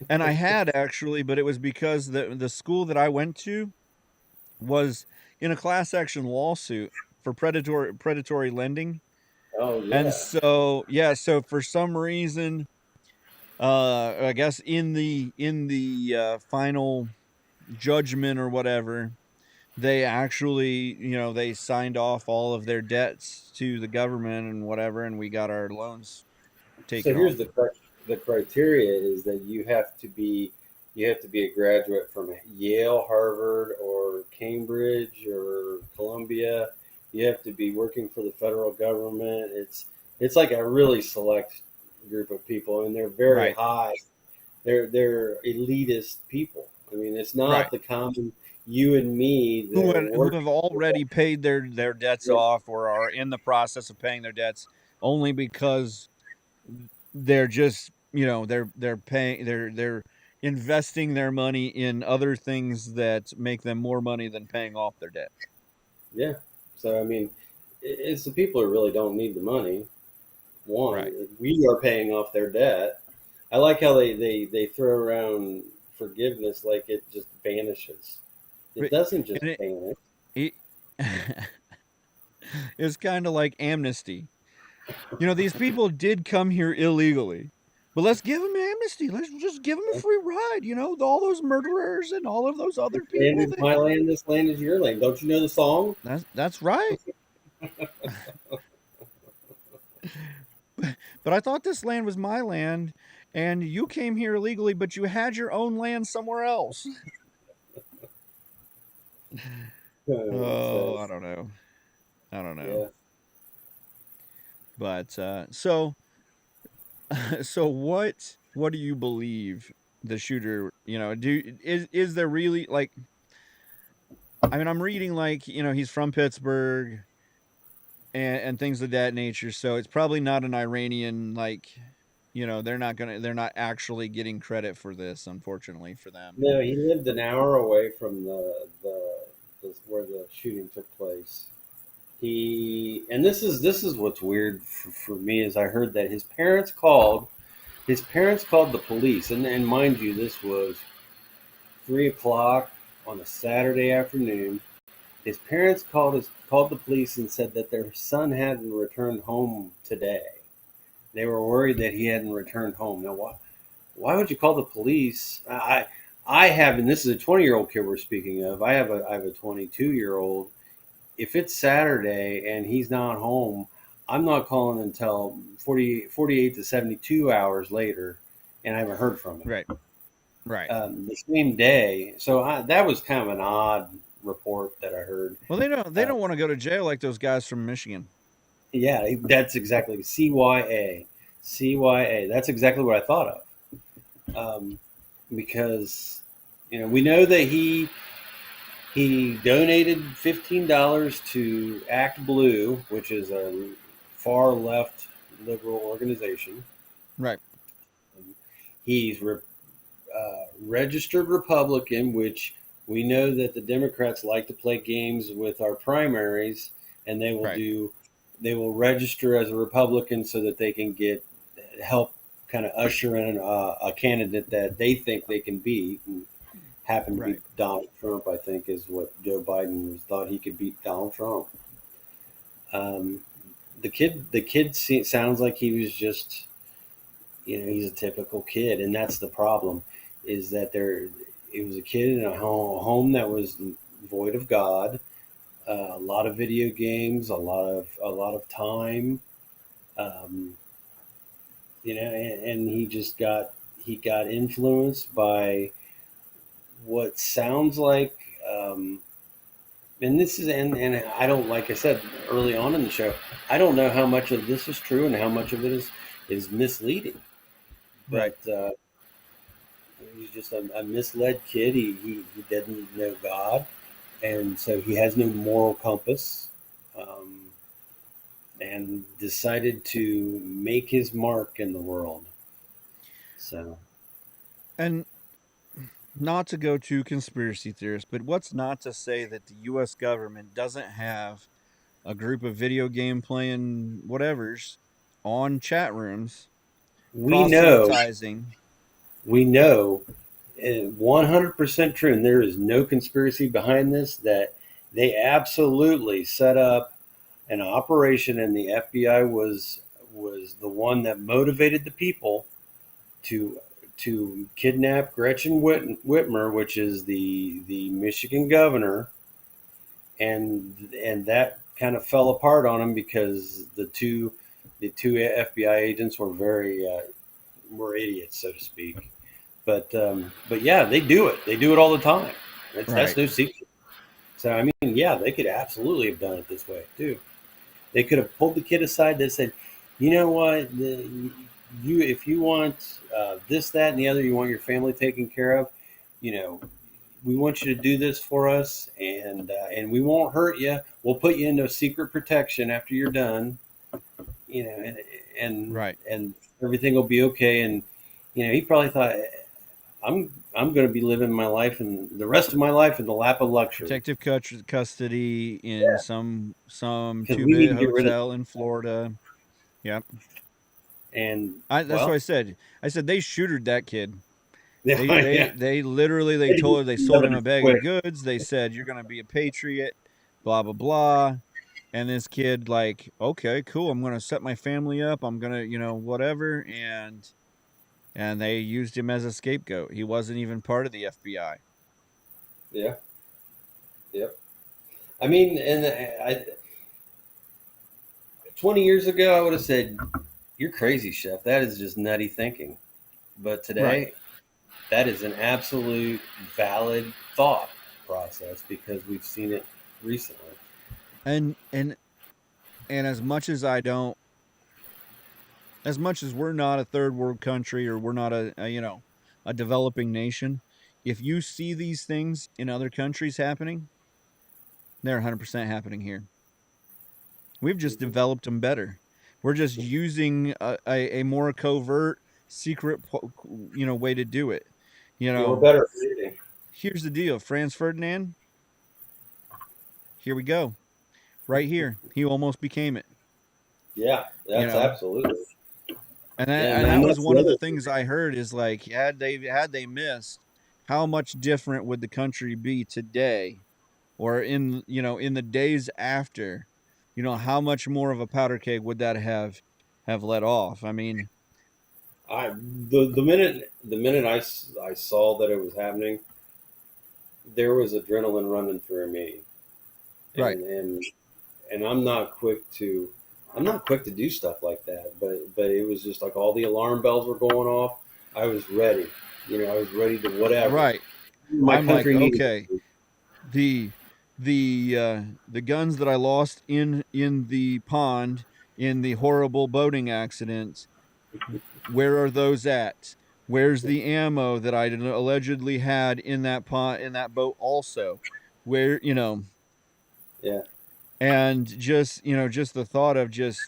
And I had actually, but it was because the school that I went to was in a class action lawsuit for predatory lending. Oh And yeah. so, yeah, so for some reason, I guess in the final judgment or whatever, they actually, they signed off all of their debts to the government and whatever, and we got our loans So taken here's off. the criteria is that you have to be a graduate from Yale, Harvard, or Cambridge or Columbia. You have to be working for the federal government. It's like a really select group of people, and they're very Right, high. They're elitist people. I mean, it's right. not the common you and me that are Who working. have already paid their debts off or are in the process of paying their debts only because they're just, they're paying they're investing their money in other things that make them more money than paying off their debt. Yeah. So I mean, it's the people who really don't need the money. Right. One, we are paying off their debt. I like how they throw around forgiveness like it just vanishes. It But- doesn't just And vanish. it it's kind of like amnesty. These people did come here illegally, but let's give them amnesty. Let's just give them a free ride. All those murderers and all of those other This land people is that. my land. This land is your land. Don't you know the song? That's right. But I thought this land was my land, and you came here illegally, but you had your own land somewhere else. Oh, So I don't know. I don't know. yeah, But so so what do you believe the shooter, is there really like, I mean, I'm reading like, he's from Pittsburgh and things of that nature, so it's probably not an Iranian, like, they're not actually getting credit for this, unfortunately for them. no, he lived an hour away from the where the shooting took place. He and this is what's weird for me is I heard that his parents called the police, and mind you, this was 3 o'clock on a Saturday afternoon. His parents called the police and said that their son hadn't returned home today. They were worried that he hadn't returned home. Now, why would you call the police? I have, and this is a 20-year-old kid we're speaking of. I have a 22-year-old. If it's Saturday and he's not home, I'm not calling until 48 to 72 hours later, and I haven't heard from him. Right. Right. The same day. So that was kind of an odd report that I heard. Well, they Uh, don't want to go to jail like those guys from Michigan. yeah, that's exactly CYA. CYA. That's exactly what I thought of. Because we know that he donated $15 to Act Blue, which is a far left liberal organization. Right. He's registered Republican, which we know that the Democrats like to play games with our primaries, and Right. they will register as a Republican so that they can get help kind of usher in a candidate that they think they can beat. And happened to be Right. Donald Trump, I think, is what Joe Biden thought he could beat Donald Trump. Um, sounds like he was just, he's a typical kid, and that's the problem, is that it was a kid in a home that was void of God, a lot of video games, a lot of time, um, and he got influenced by what sounds like. And this is and I don't, like I said early on in the show, I don't know how much of this is true and how much of it is misleading. Right. But he's just a misled kid. He didn't know God, and so he has no moral compass, um, and decided to make his mark in the world. So And not to go too conspiracy theorist, but what's not to say that the U.S. government doesn't have a group of video game playing whatevers on chat rooms we know proselytizing? we know 100% true, and there is no conspiracy behind this, that they absolutely set up an operation, and the FBI was the one that motivated the people to to kidnap Gretchen Whitmer, which is the Michigan governor, and that kind of fell apart on him because the two FBI agents were very were idiots, so to speak. But yeah, they do it. They do it all the time. That's Right. no secret. So I mean, yeah, they could absolutely have done it this way too. They could have pulled the kid aside and said, "You know what? You if you want this, that, and the other, you want your family taken care of. You know, we want you to do this for us, and we won't hurt you. We'll put you into secret protection after you're done. You know, and Right. and everything will be okay." And he probably thought, I'm going to be living my life and the rest of my life in the lap of luxury. Protective custody in Yeah, some because we need two-bit to get rid of hotel in Florida. Yep. and That's what well, I said. I said they shootered that kid. yeah, They they yeah, they literally they they didn't told her they see sold him a evidence bag of quick. goods. They said you're gonna be a patriot, blah blah blah. And this kid like, okay, cool. I'm gonna set my family up. I'm gonna whatever. And they used him as a scapegoat. He wasn't even part of the FBI. Yeah, yep. I mean, 20 years ago, I would have said, "You're crazy, chef. That is just nutty thinking." But Right. today, that is an absolute valid thought process because we've seen it recently. And as much as I don't, as much as we're not a third world country or we're not a developing nation, if you see these things in other countries happening, they're 100% happening here. We've just Hmm. developed them better. We're just using a more covert, secret, way to do it. You Yeah, we're know, better at reading. here's the deal: Franz Ferdinand. Here we go, right here. He almost became it. Yeah, You that's know, absolutely. and Yeah, that and was that's one the of the other things I heard is like had they missed, how much different would the country be today, or in the days after, how much more of a powder keg would that have let off? I mean, the minute I saw that it was happening, there was adrenaline running through me, right. and I'm not quick to do stuff like that, but it was just like all the alarm bells were going off. I was ready, I was ready to whatever Right. my I'm like, country needed. okay, the the guns that I lost in the pond in the horrible boating accident, where are those at? Where's the ammo that I allegedly had in that pond in that boat also? Where, Yeah, and just the thought of just,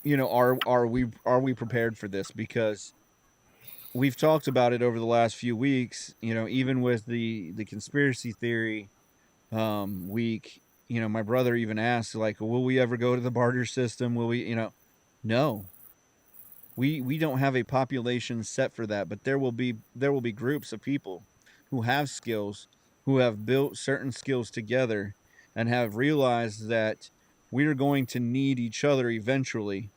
are we prepared for this? Because we've talked about it over the last few weeks, even with the conspiracy theory week. My brother even asked, like, will we ever go to the barter system? Will we, no. We don't have a population set for that, but there will be groups of people who have skills, who have built certain skills together and have realized that we are going to need each other eventually.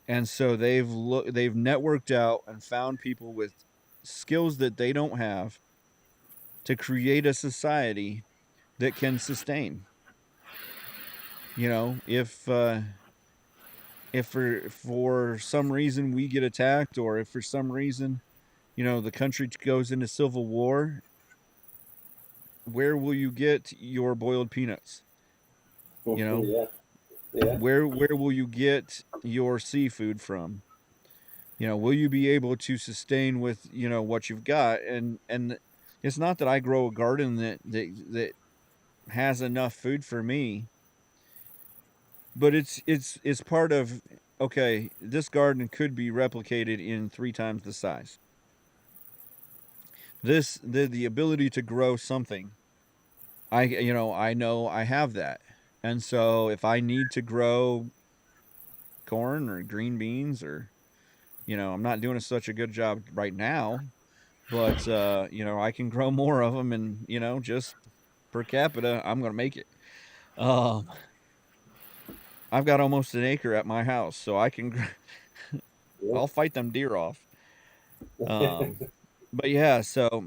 And so they've networked out and found people with skills that they don't have to create a society that can sustain. If for some reason we get attacked, or if for some reason, the country goes into civil war, where will you get your boiled peanuts? You know, yeah, yeah. where will you get your seafood from? Will you be able to sustain with, what you've got? And it's not that I grow a garden that has enough food for me, but it's part of, okay, this garden could be replicated in 3 times the size. The ability to grow something, I know I have that. And so if I need to grow corn or green beans, or I'm not doing such a good job right now, but I can grow more of them, and just per capita I'm going to make it. Um I've got almost an acre at my house, so I can Yep. I'll fight them deer off. But yeah, so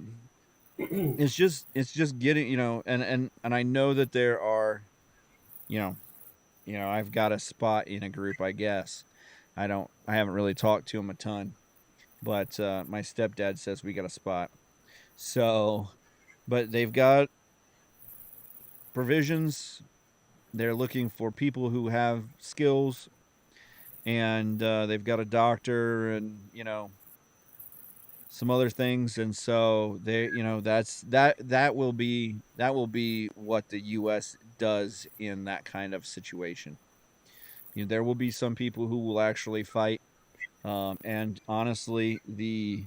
it's just getting, and I know that there are, you know, I've got a spot in a group, I guess. I haven't really talked to him a ton, but my stepdad says we got a spot. So, but they've got provisions. They're looking for people who have skills, and they've got a doctor, and some other things, and so that will be what the US does in that kind of situation. There will be some people who will actually fight, and honestly, the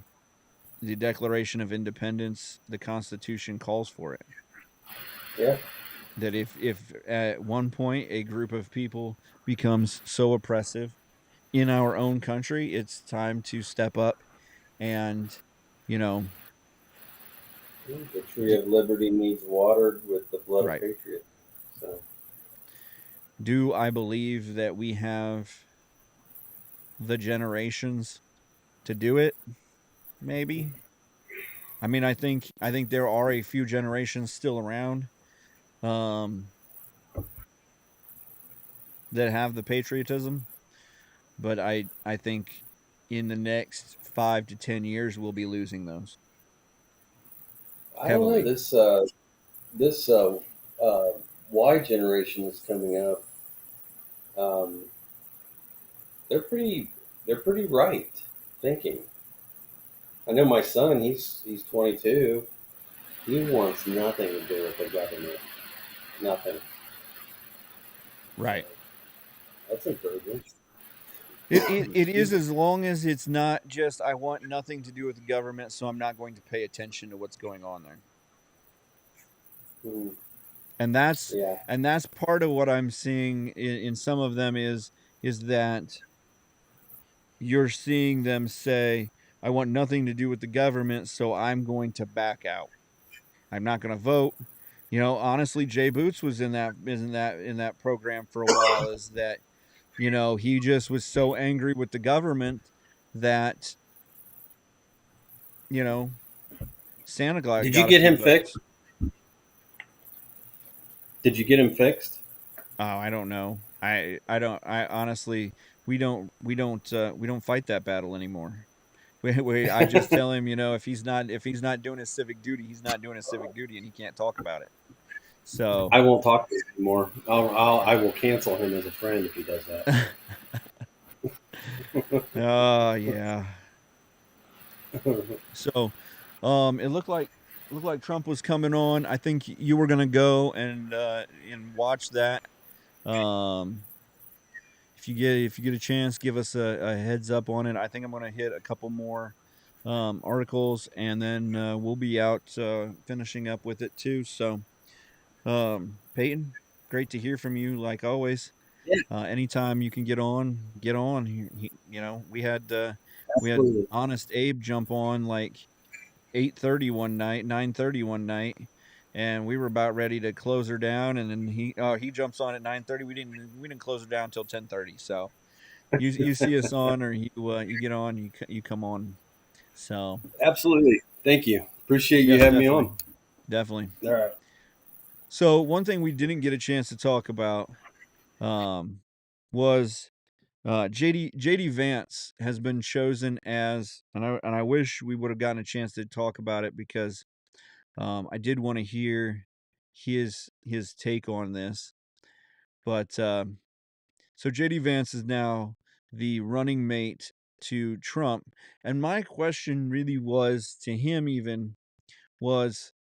Declaration of Independence, the Constitution calls for it. Yeah. That if at one point a group of people becomes so oppressive in our own country, it's time to step up and, you know, The tree of liberty needs watered with the blood of right. patriots. So Do I believe that we have the generations to do it? Maybe. I mean, I think there are a few generations still around, um, that have the patriotism, but I think in the next 5 to 10 years we'll be losing those I don't know heavily. this uh, Y generation is coming up. Um, they're pretty they're pretty right thinking. I know my son. He's 22. He wants nothing to do with the government. Nothing. So Right. that's encouraging. It Excuse is, me. as long as it's not just I want nothing to do with the government, so I'm not going to pay attention to what's going on there. Mm, And that's yeah. and that's part of what I'm seeing in some of them is that you're seeing them say, I want nothing to do with the government, so I'm going to back out. I'm not going to vote. Honestly, Jay Boots was in that program for a while. Is that he just was so angry with the government that you know Santa Claus Did you got a get few him votes. fixed? Did you get him fixed? Oh, I don't know. I don't. I honestly, we don't fight that battle anymore. I just tell him, if he's not doing his civic duty, he's not doing his civic duty, and he can't talk about it. So, I won't talk to him anymore. I will cancel him as a friend if he does that. oh yeah. So, it looked like Trump was coming on. I think you were gonna go and watch that. Um, if you get a chance, give us a heads up on it. I think I'm gonna hit a couple more articles, and then we'll be out finishing up with it too. So, Peyton, great to hear from you, like always. Yeah, Anytime you can get on, get on. We had absolutely. Honest Abe jump on like 8:30 one night, 9:30 one night, and we were about ready to close her down, and then he jumps on at 9:30. We didn't close her down till 10:30. So you see us on, or you get on, you come on. So Absolutely. Thank you. Appreciate you yes, having me definitely, on. definitely. All right. So one thing we didn't get a chance to talk about um, was JD Vance has been chosen as, and I wish we would have gotten a chance to talk about it because I did want to hear his take on this. But so JD Vance is now the running mate to Trump, and my question really was to him even was,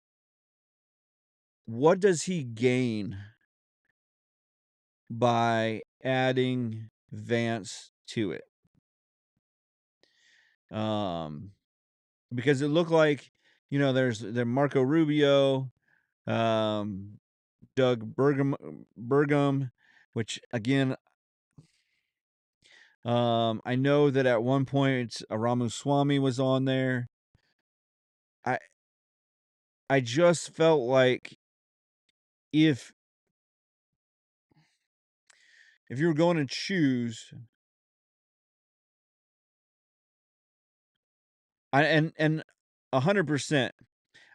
what does he gain by adding Vance to it? Um, because it looked like there's Marco Rubio, um, Doug Burgum, which again, I know that at one point Ramaswamy was on there. I I just felt like if if you were going to choose, and 100%,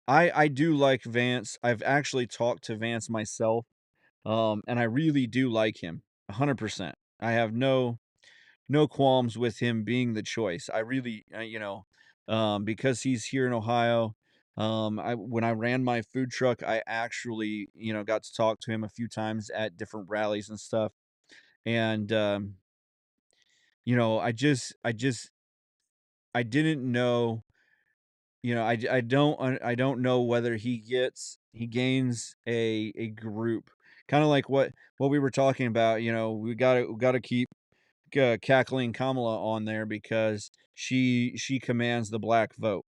I do like Vance. I've actually talked to Vance myself, and I really do like him, 100%. I have no qualms with him being the choice. I really, because he's here in Ohio. I when I ran my food truck, I actually, got to talk to him a few times at different rallies and stuff. And I didn't know, I don't know whether he gains a group, kind of like what we were talking about. We gotta keep cackling Kamala on there because she commands the black vote.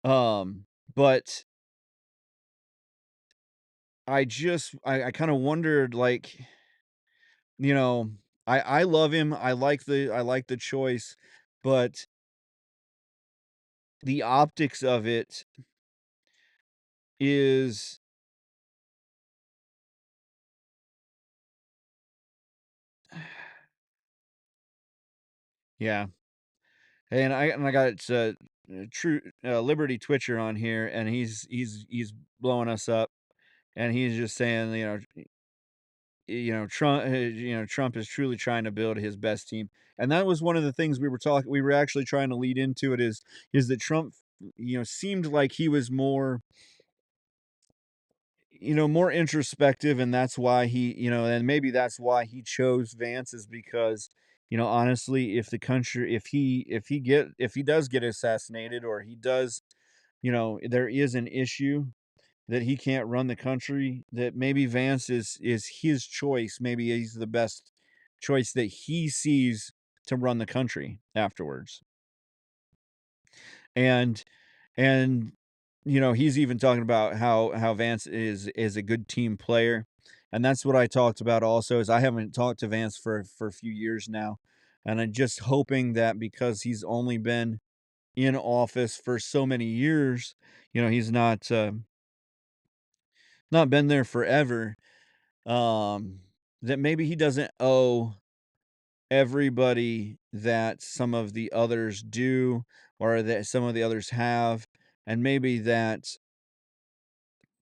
But I kind of wondered, like, you know, I love him. I like the choice, but the optics of it is, yeah. And I got true Liberty Twitcher on here, and he's blowing us up, and he's just saying, Trump is truly trying to build his best team. And that was one of the things we were actually trying to lead into it, is that Trump, seemed like he was more introspective, and that's why and maybe that's why he chose Vance, is because, honestly, if he does get assassinated, or he does, there is an issue that he can't run the country, that maybe Vance is his choice. Maybe he's the best choice that he sees to run the country afterwards. And and he's even talking about how Vance is a good team player. And that's what I talked about also, is I haven't talked to Vance for a few years now. And I'm just hoping that because he's only been in office for so many years, he's not been there forever, um, that maybe he doesn't owe everybody that some of the others do, or that some of the others have. And maybe that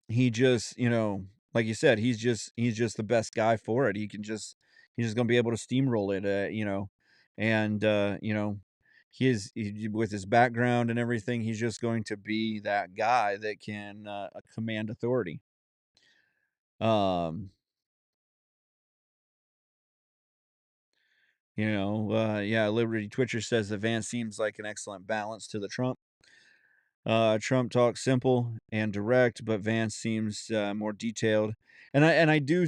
he just, like you said, he's just the best guy for it. He's just gonna be able to steamroll it, and with his background and everything, he's just going to be that guy that can command authority. Um, yeah, Liberty Twitcher says the Vance seems like an excellent balance to the Trump. Trump talks simple and direct, but Vance seems more detailed. And I do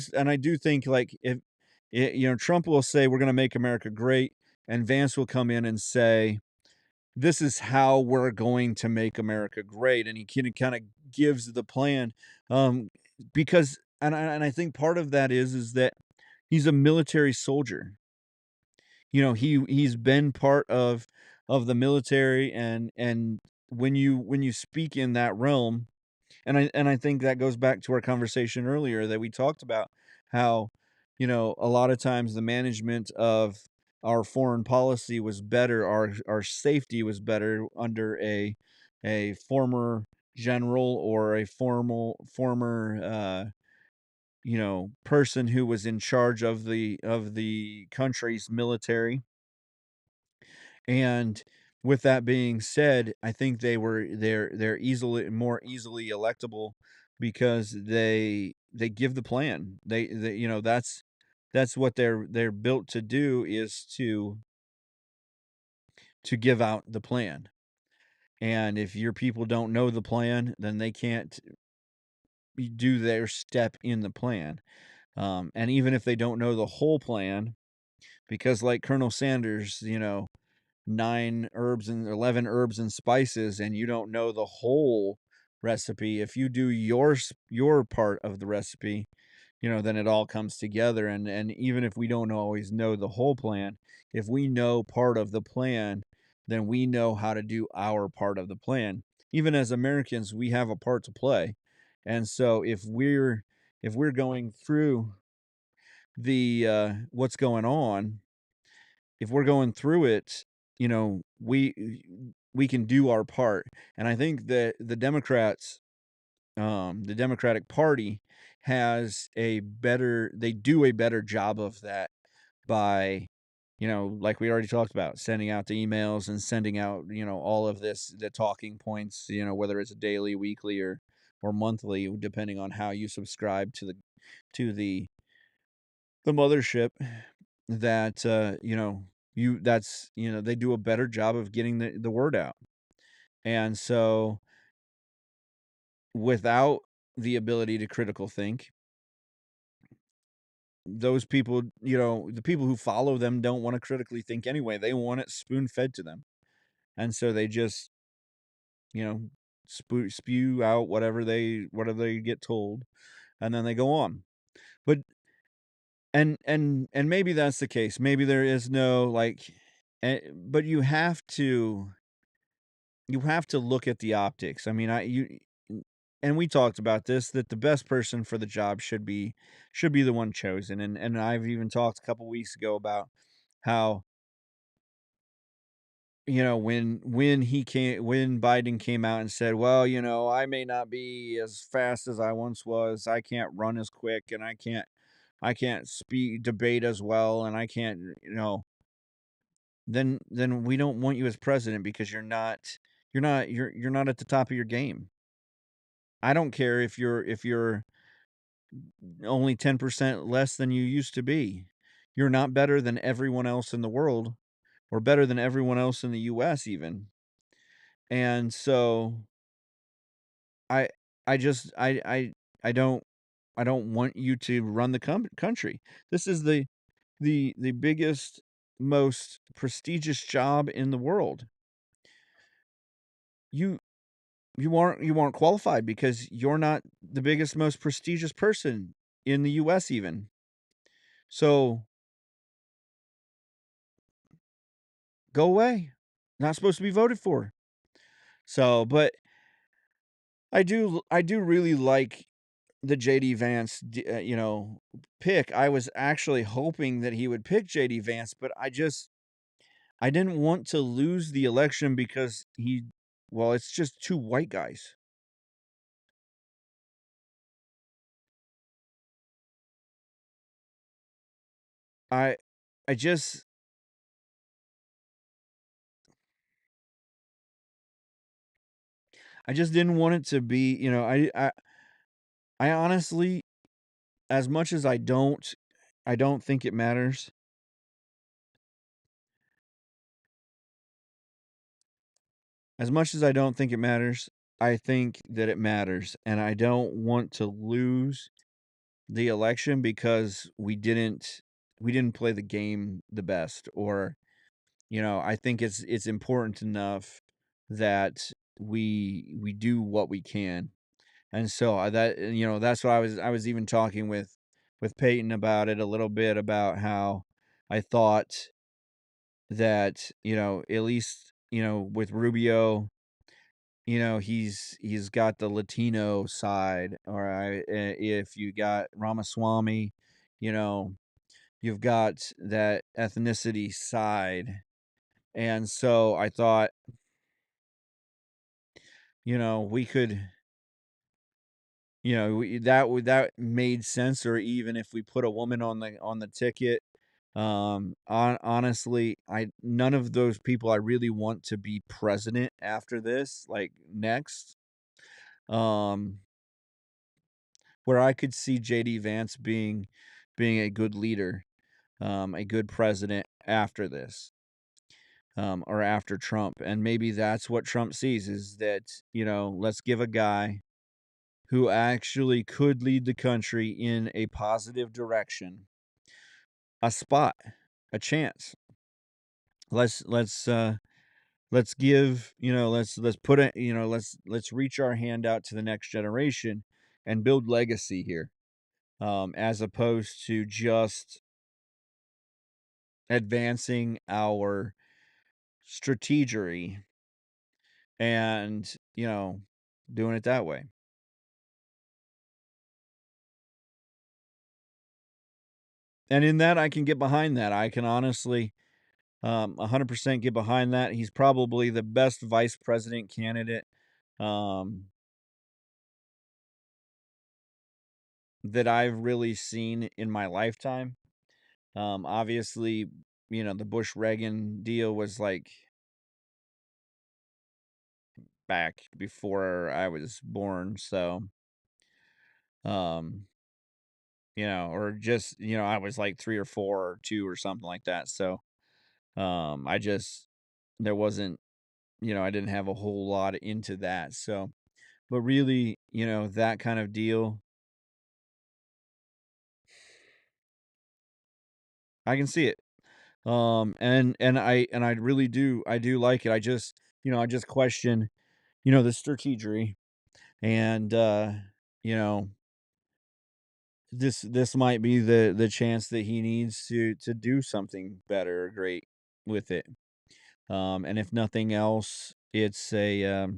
think, like, if Trump will say we're going to make America great, and Vance will come in and say this is how we're going to make America great, and he kind of gives the plan, um, because and I think part of that is that he's a military soldier. He's been part of the military, and when you speak in that realm, and I think that goes back to our conversation earlier, that we talked about how, a lot of times the management of our foreign policy was better, our safety was better under a former general, or a former person who was in charge of the country's military. And with that being said, I think they're more easily electable, because they give the plan. That's what they're built to do, is to give out the plan. And if your people don't know the plan, then they can't do their step in the plan. And even if they don't know the whole plan, because like Colonel Sanders, 9 herbs and 11 herbs and spices, and you don't know the whole recipe, if you do your part of the recipe, then it all comes together. And even if we don't always know the whole plan, if we know part of the plan, then we know how to do our part of the plan. Even as Americans, we have a part to play. And so if we're going through the what's going on, if we're going through it, we can do our part. And I think that the Democratic Party they do a better job of that by, like we already talked about, sending out the emails and sending out, all of the talking points, whether it's daily, weekly, or monthly, depending on how you subscribe to the mothership. That they do a better job of getting the word out. And so without the ability to critical think, those people, the people who follow them don't want to critically think anyway. They want it spoon fed to them. And so they just, you know, spew out whatever they get told, and then they go on. But and maybe that's the case. Maybe there is no like but you have to look at the optics. I mean, and we talked about this, that the best person for the job should be the one chosen. And I've even talked a couple weeks ago about how, when Biden came out and said, "Well, I may not be as fast as I once was. I can't run as quick, and I can't speak debate as well, and I can't, then we don't want you as president because you're not at the top of your game. I don't care if you're only 10% less than you used to be. You're not better than everyone else in the world, or better than everyone else in the US even." And so I I just I don't want you to run the country. This is the biggest, most prestigious job in the world. You you aren't qualified because you're not the biggest, most prestigious person in the US even. So go away. Not supposed to be voted for. So, but I do really like the JD Vance pick. I was actually hoping that he would pick JD Vance, but I didn't want to lose the election because it's just two white guys. I I just I just didn't want it to be, I honestly, as much as I don't think it matters. As much as I don't think it matters, I think that it matters, and I don't want to lose the election because we didn't play the game the best. Or, I think it's important enough that we do what we can. And so that's what I was even talking with Peyton about it a little bit, about how I thought that, at least, with Rubio, he's got the Latino side. All right, if you got Ramaswamy, you know, you've got that ethnicity side. And so I thought, we could, that made sense. Or even if we put a woman on the ticket, honestly, I none of those people I really want to be president after this, like next. Um, where I could see JD Vance being a good leader, a good president after this, or after Trump. And maybe that's what Trump sees, is that, let's give a guy who actually could lead the country in a positive direction a spot, a chance. Let's give, let's put it, let's reach our hand out to the next generation and build legacy here, as opposed to just advancing our strategery and, doing it that way. And in that, I can get behind that. I can honestly 100% get behind that. He's probably the best vice president candidate um, that I've really seen in my lifetime. Obviously, the Bush Reagan deal was like back before I was born. So, um, or just, I was like 3 or 4 or 2 or something like that. So, I just, there wasn't, I didn't have a whole lot into that. So, but really, that kind of deal, I can see it. And I really do, I do like it. I just question, the strategery and, you know, this might be the chance that he needs to do something better or great with it. And if nothing else, it's just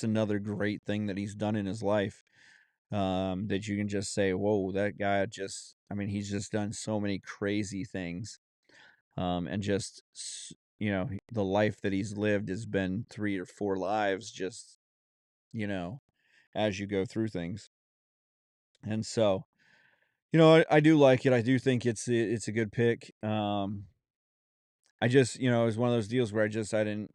another great thing that he's done in his life. That you can just say, "Whoa, that guy just," I mean, he's just done so many crazy things. And just the life that he's lived has been 3 or 4 lives, just you know, as you go through things. And so, I do like it. I do think it's a good pick. I just, it was one of those deals where I didn't,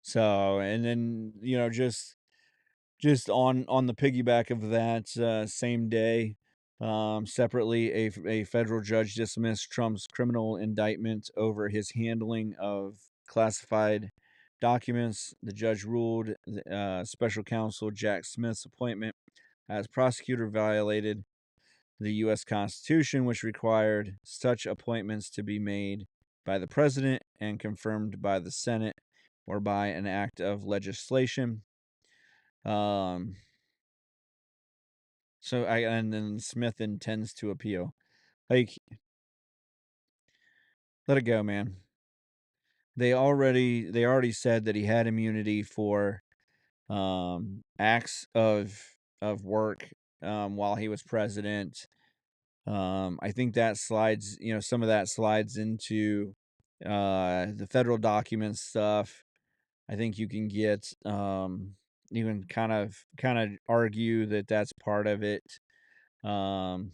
so, and then, just on the piggyback of that, same day, separately, a federal judge dismissed Trump's criminal indictment over his handling of classified documents. The judge ruled special counsel Jack Smith's appointment as prosecutor violated the U.S. Constitution, which required such appointments to be made by the president and confirmed by the Senate or by an act of legislation. Um, and then Smith intends to appeal. Like, let it go, man. They already said that he had immunity for acts of work while he was president. I think that slides, some of that slides into the federal documents stuff. I think you can get you can kind of argue that that's part of it. Um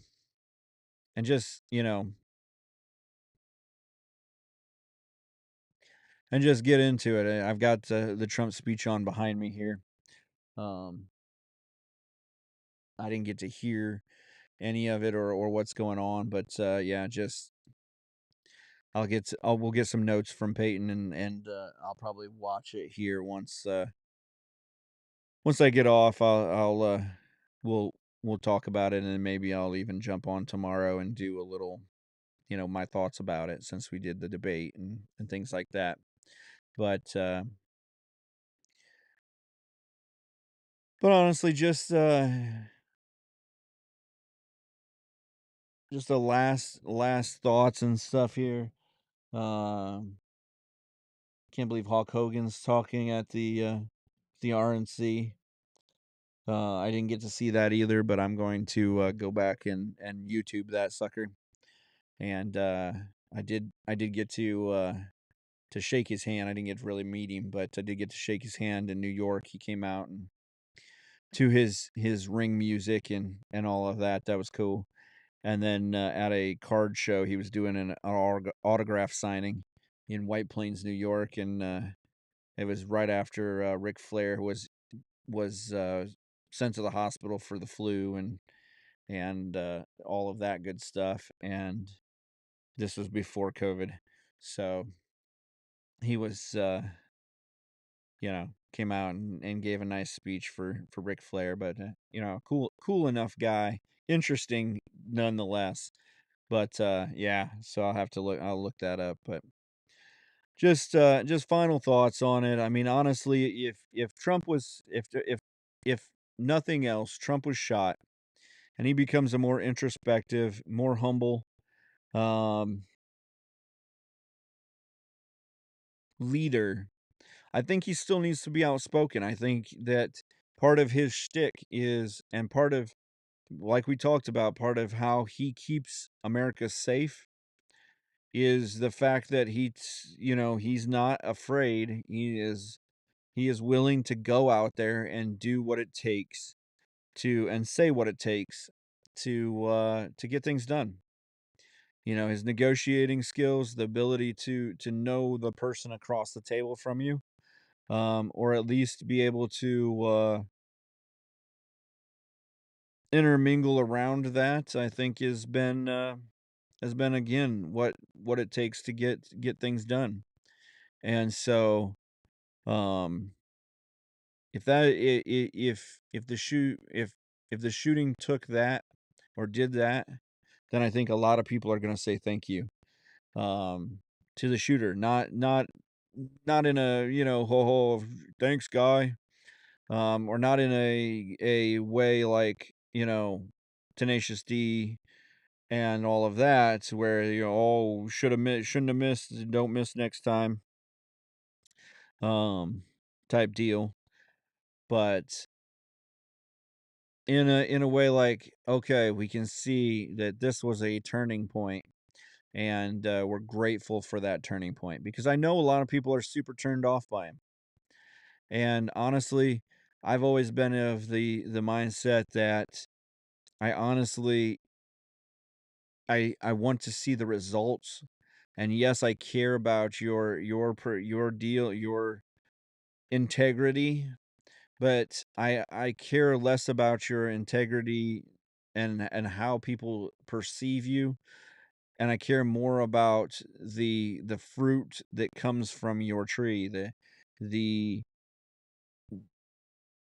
and just, and just get into it. I've got the Trump speech on behind me here. Um, I didn't get to hear any of it or what's going on, but yeah, just we'll get some notes from Peyton and I'll probably watch it here once I get off. We'll we'll talk about it and then maybe I'll even jump on tomorrow and do a little, my thoughts about it since we did the debate and things like that. But honestly, just the last thoughts and stuff here. Um, can't believe Hulk Hogan's talking at the RNC. I didn't get to see that either, but I'm going to go back and YouTube that sucker. And I did get to shake his hand. I didn't get to really meet him, but I did get to shake his hand in New York. He came out and to his ring music and all of that. That was cool. And then at a card show, he was doing an autograph signing in White Plains, New York, and it was right after Ric Flair was sent to the hospital for the flu and all of that good stuff. And this was before COVID, so he was came out and gave a nice speech for Ric Flair. But cool enough guy, interesting nonetheless. But yeah, so I'll look that up. But just final thoughts on it. I mean, honestly, if Trump was if nothing else, Trump was shot and he becomes a more introspective, more humble um leader, I think he still needs to be outspoken. I think that part of his shtick is, and part of, like we talked about, part of how he keeps America safe is the fact that he's not afraid. He is willing to go out there and do what it takes and say what it takes to get things done. His negotiating skills, the ability to know the person across the table from you, or at least be able to intermingle around that, I think has been again what it takes to get things done. And so, um, if that if the if the shooting took that or did that, then I think a lot of people are going to say thank you, um, to the shooter, not in a ho ho thanks guy, or not in a way like Tenacious D and all of that, where oh shouldn't have missed, don't miss next time, um, type deal, but in a way like, okay, we can see that this was a turning point, and we're grateful for that turning point because I know a lot of people are super turned off by him. And honestly, I've always been of the mindset that I honestly I want to see the results. And yes, I care about your deal, your integrity, but I care less about your integrity and how people perceive you, and I care more about the fruit that comes from your tree, the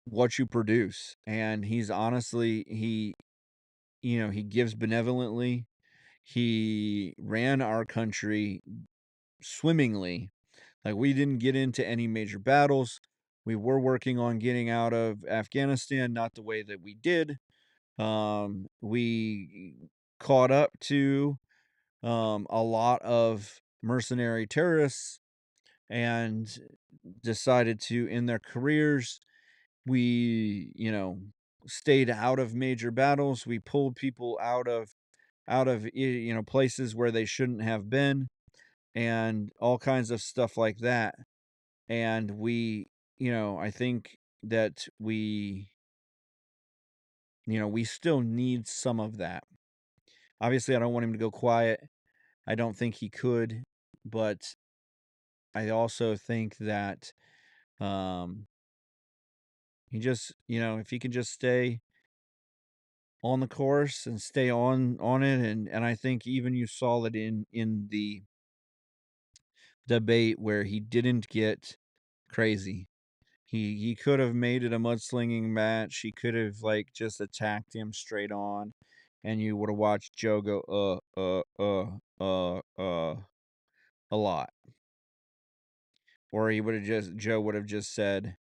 what you produce. And he's honestly he gives benevolently. He ran our country swimmingly. Like, we didn't get into any major battles. We were working on getting out of Afghanistan, not the way that we did. We caught up to a lot of mercenary terrorists and decided to end their careers. We, stayed out of major battles. We pulled people out of places where they shouldn't have been, and all kinds of stuff like that. And I think that we still need some of that. Obviously, I don't want him to go quiet. I don't think he could, but I also think that um he just, if he can just stay on the course and stay on it, and I think even you saw it in the debate where he didn't get crazy. He could have made it a mudslinging match. He could have like just attacked him straight on, and you would have watched Joe go a lot. Or he would have just Joe would have just said,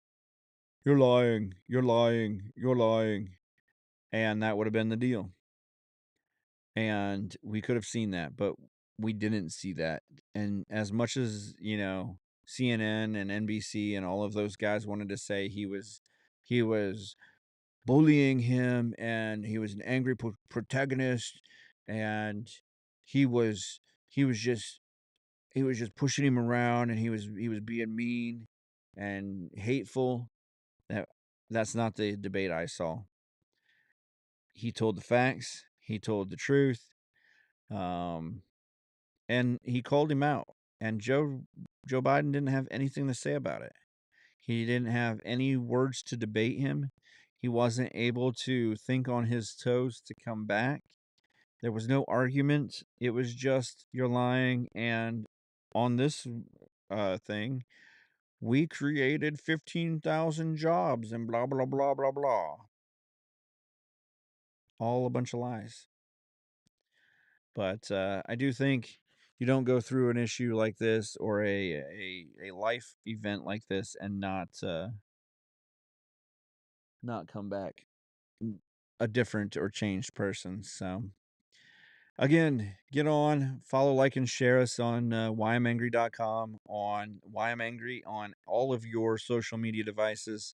"You're lying, you're lying, you're lying," and that would have been the deal. And we could have seen that, but we didn't see that. And as much as CNN and NBC and all of those guys wanted to say he was bullying him and he was an angry protagonist, and he was he was just pushing him around, and he was being mean and hateful. That's not the debate I saw. He told the facts, he told the truth, um and he called him out. And Joe Biden didn't have anything to say about it. He didn't have any words to debate him. He wasn't able to think on his toes to come back. There was no argument. It was just, you're lying. And on this thing, we created 15,000 jobs and blah, blah, blah, blah, blah. All a bunch of lies. But I do think you don't go through an issue like this or a life event like this and not come back a different or changed person. So again, get on, follow, like, and share us on whyimangry.com, on whyimangry on all of your social media devices,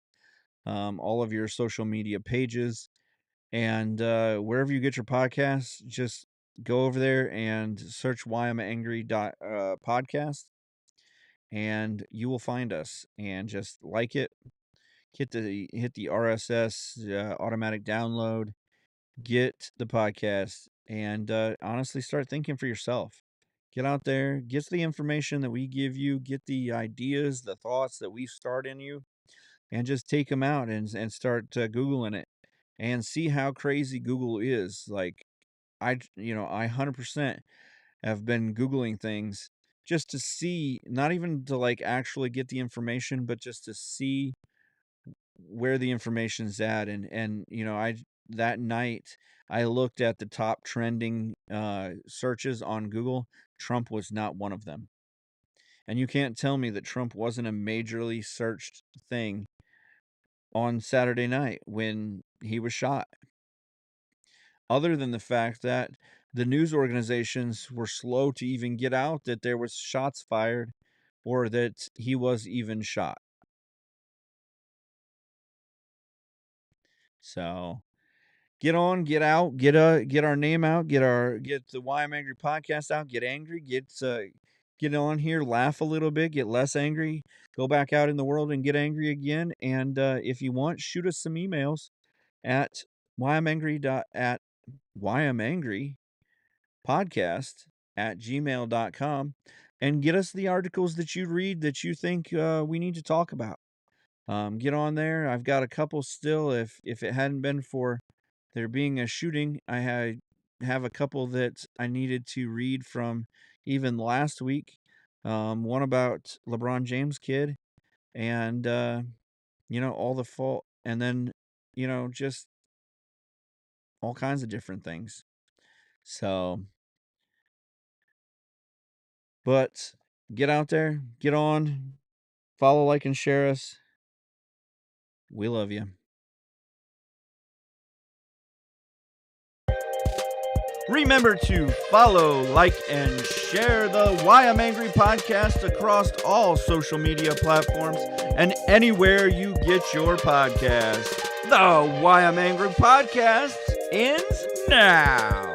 all of your social media pages, and wherever you get your podcasts, just go over there and search whyimangry.podcast, and you will find us. And just like it, hit the RSS automatic download, get the podcast, and honestly start thinking for yourself. Get out there, get the information that we give you, get the ideas, the thoughts that we start in you, and just take them out and start Googling it and see how crazy Google is. Like, I 100% have been Googling things just to see, not even to like actually get the information, but just to see where the information's at. And that night I looked at the top trending searches on Google. Trump was not one of them. And you can't tell me that Trump wasn't a majorly searched thing on Saturday night when he was shot. Other than the fact that the news organizations were slow to even get out that there was shots fired or that he was even shot. So get on, get out, get our name out, get the Why I'm Angry podcast out, get angry, get on here, laugh a little bit, get less angry, go back out in the world and get angry again. And if you want, shoot us some emails at whyimangrypodcast@gmail.com and get us the articles that you read that you think we need to talk about. Get on there. I've got a couple still. If it hadn't been for there being a shooting, I have a couple that I needed to read from even last week. One about LeBron James kid, and all the fault, and then just all kinds of different things. So, but get out there, get on, follow, like, and share us. We love you. Remember to follow, like, and share the Why I'm Angry podcast across all social media platforms and anywhere you get your podcast. The Why I'm Angry podcast ends now.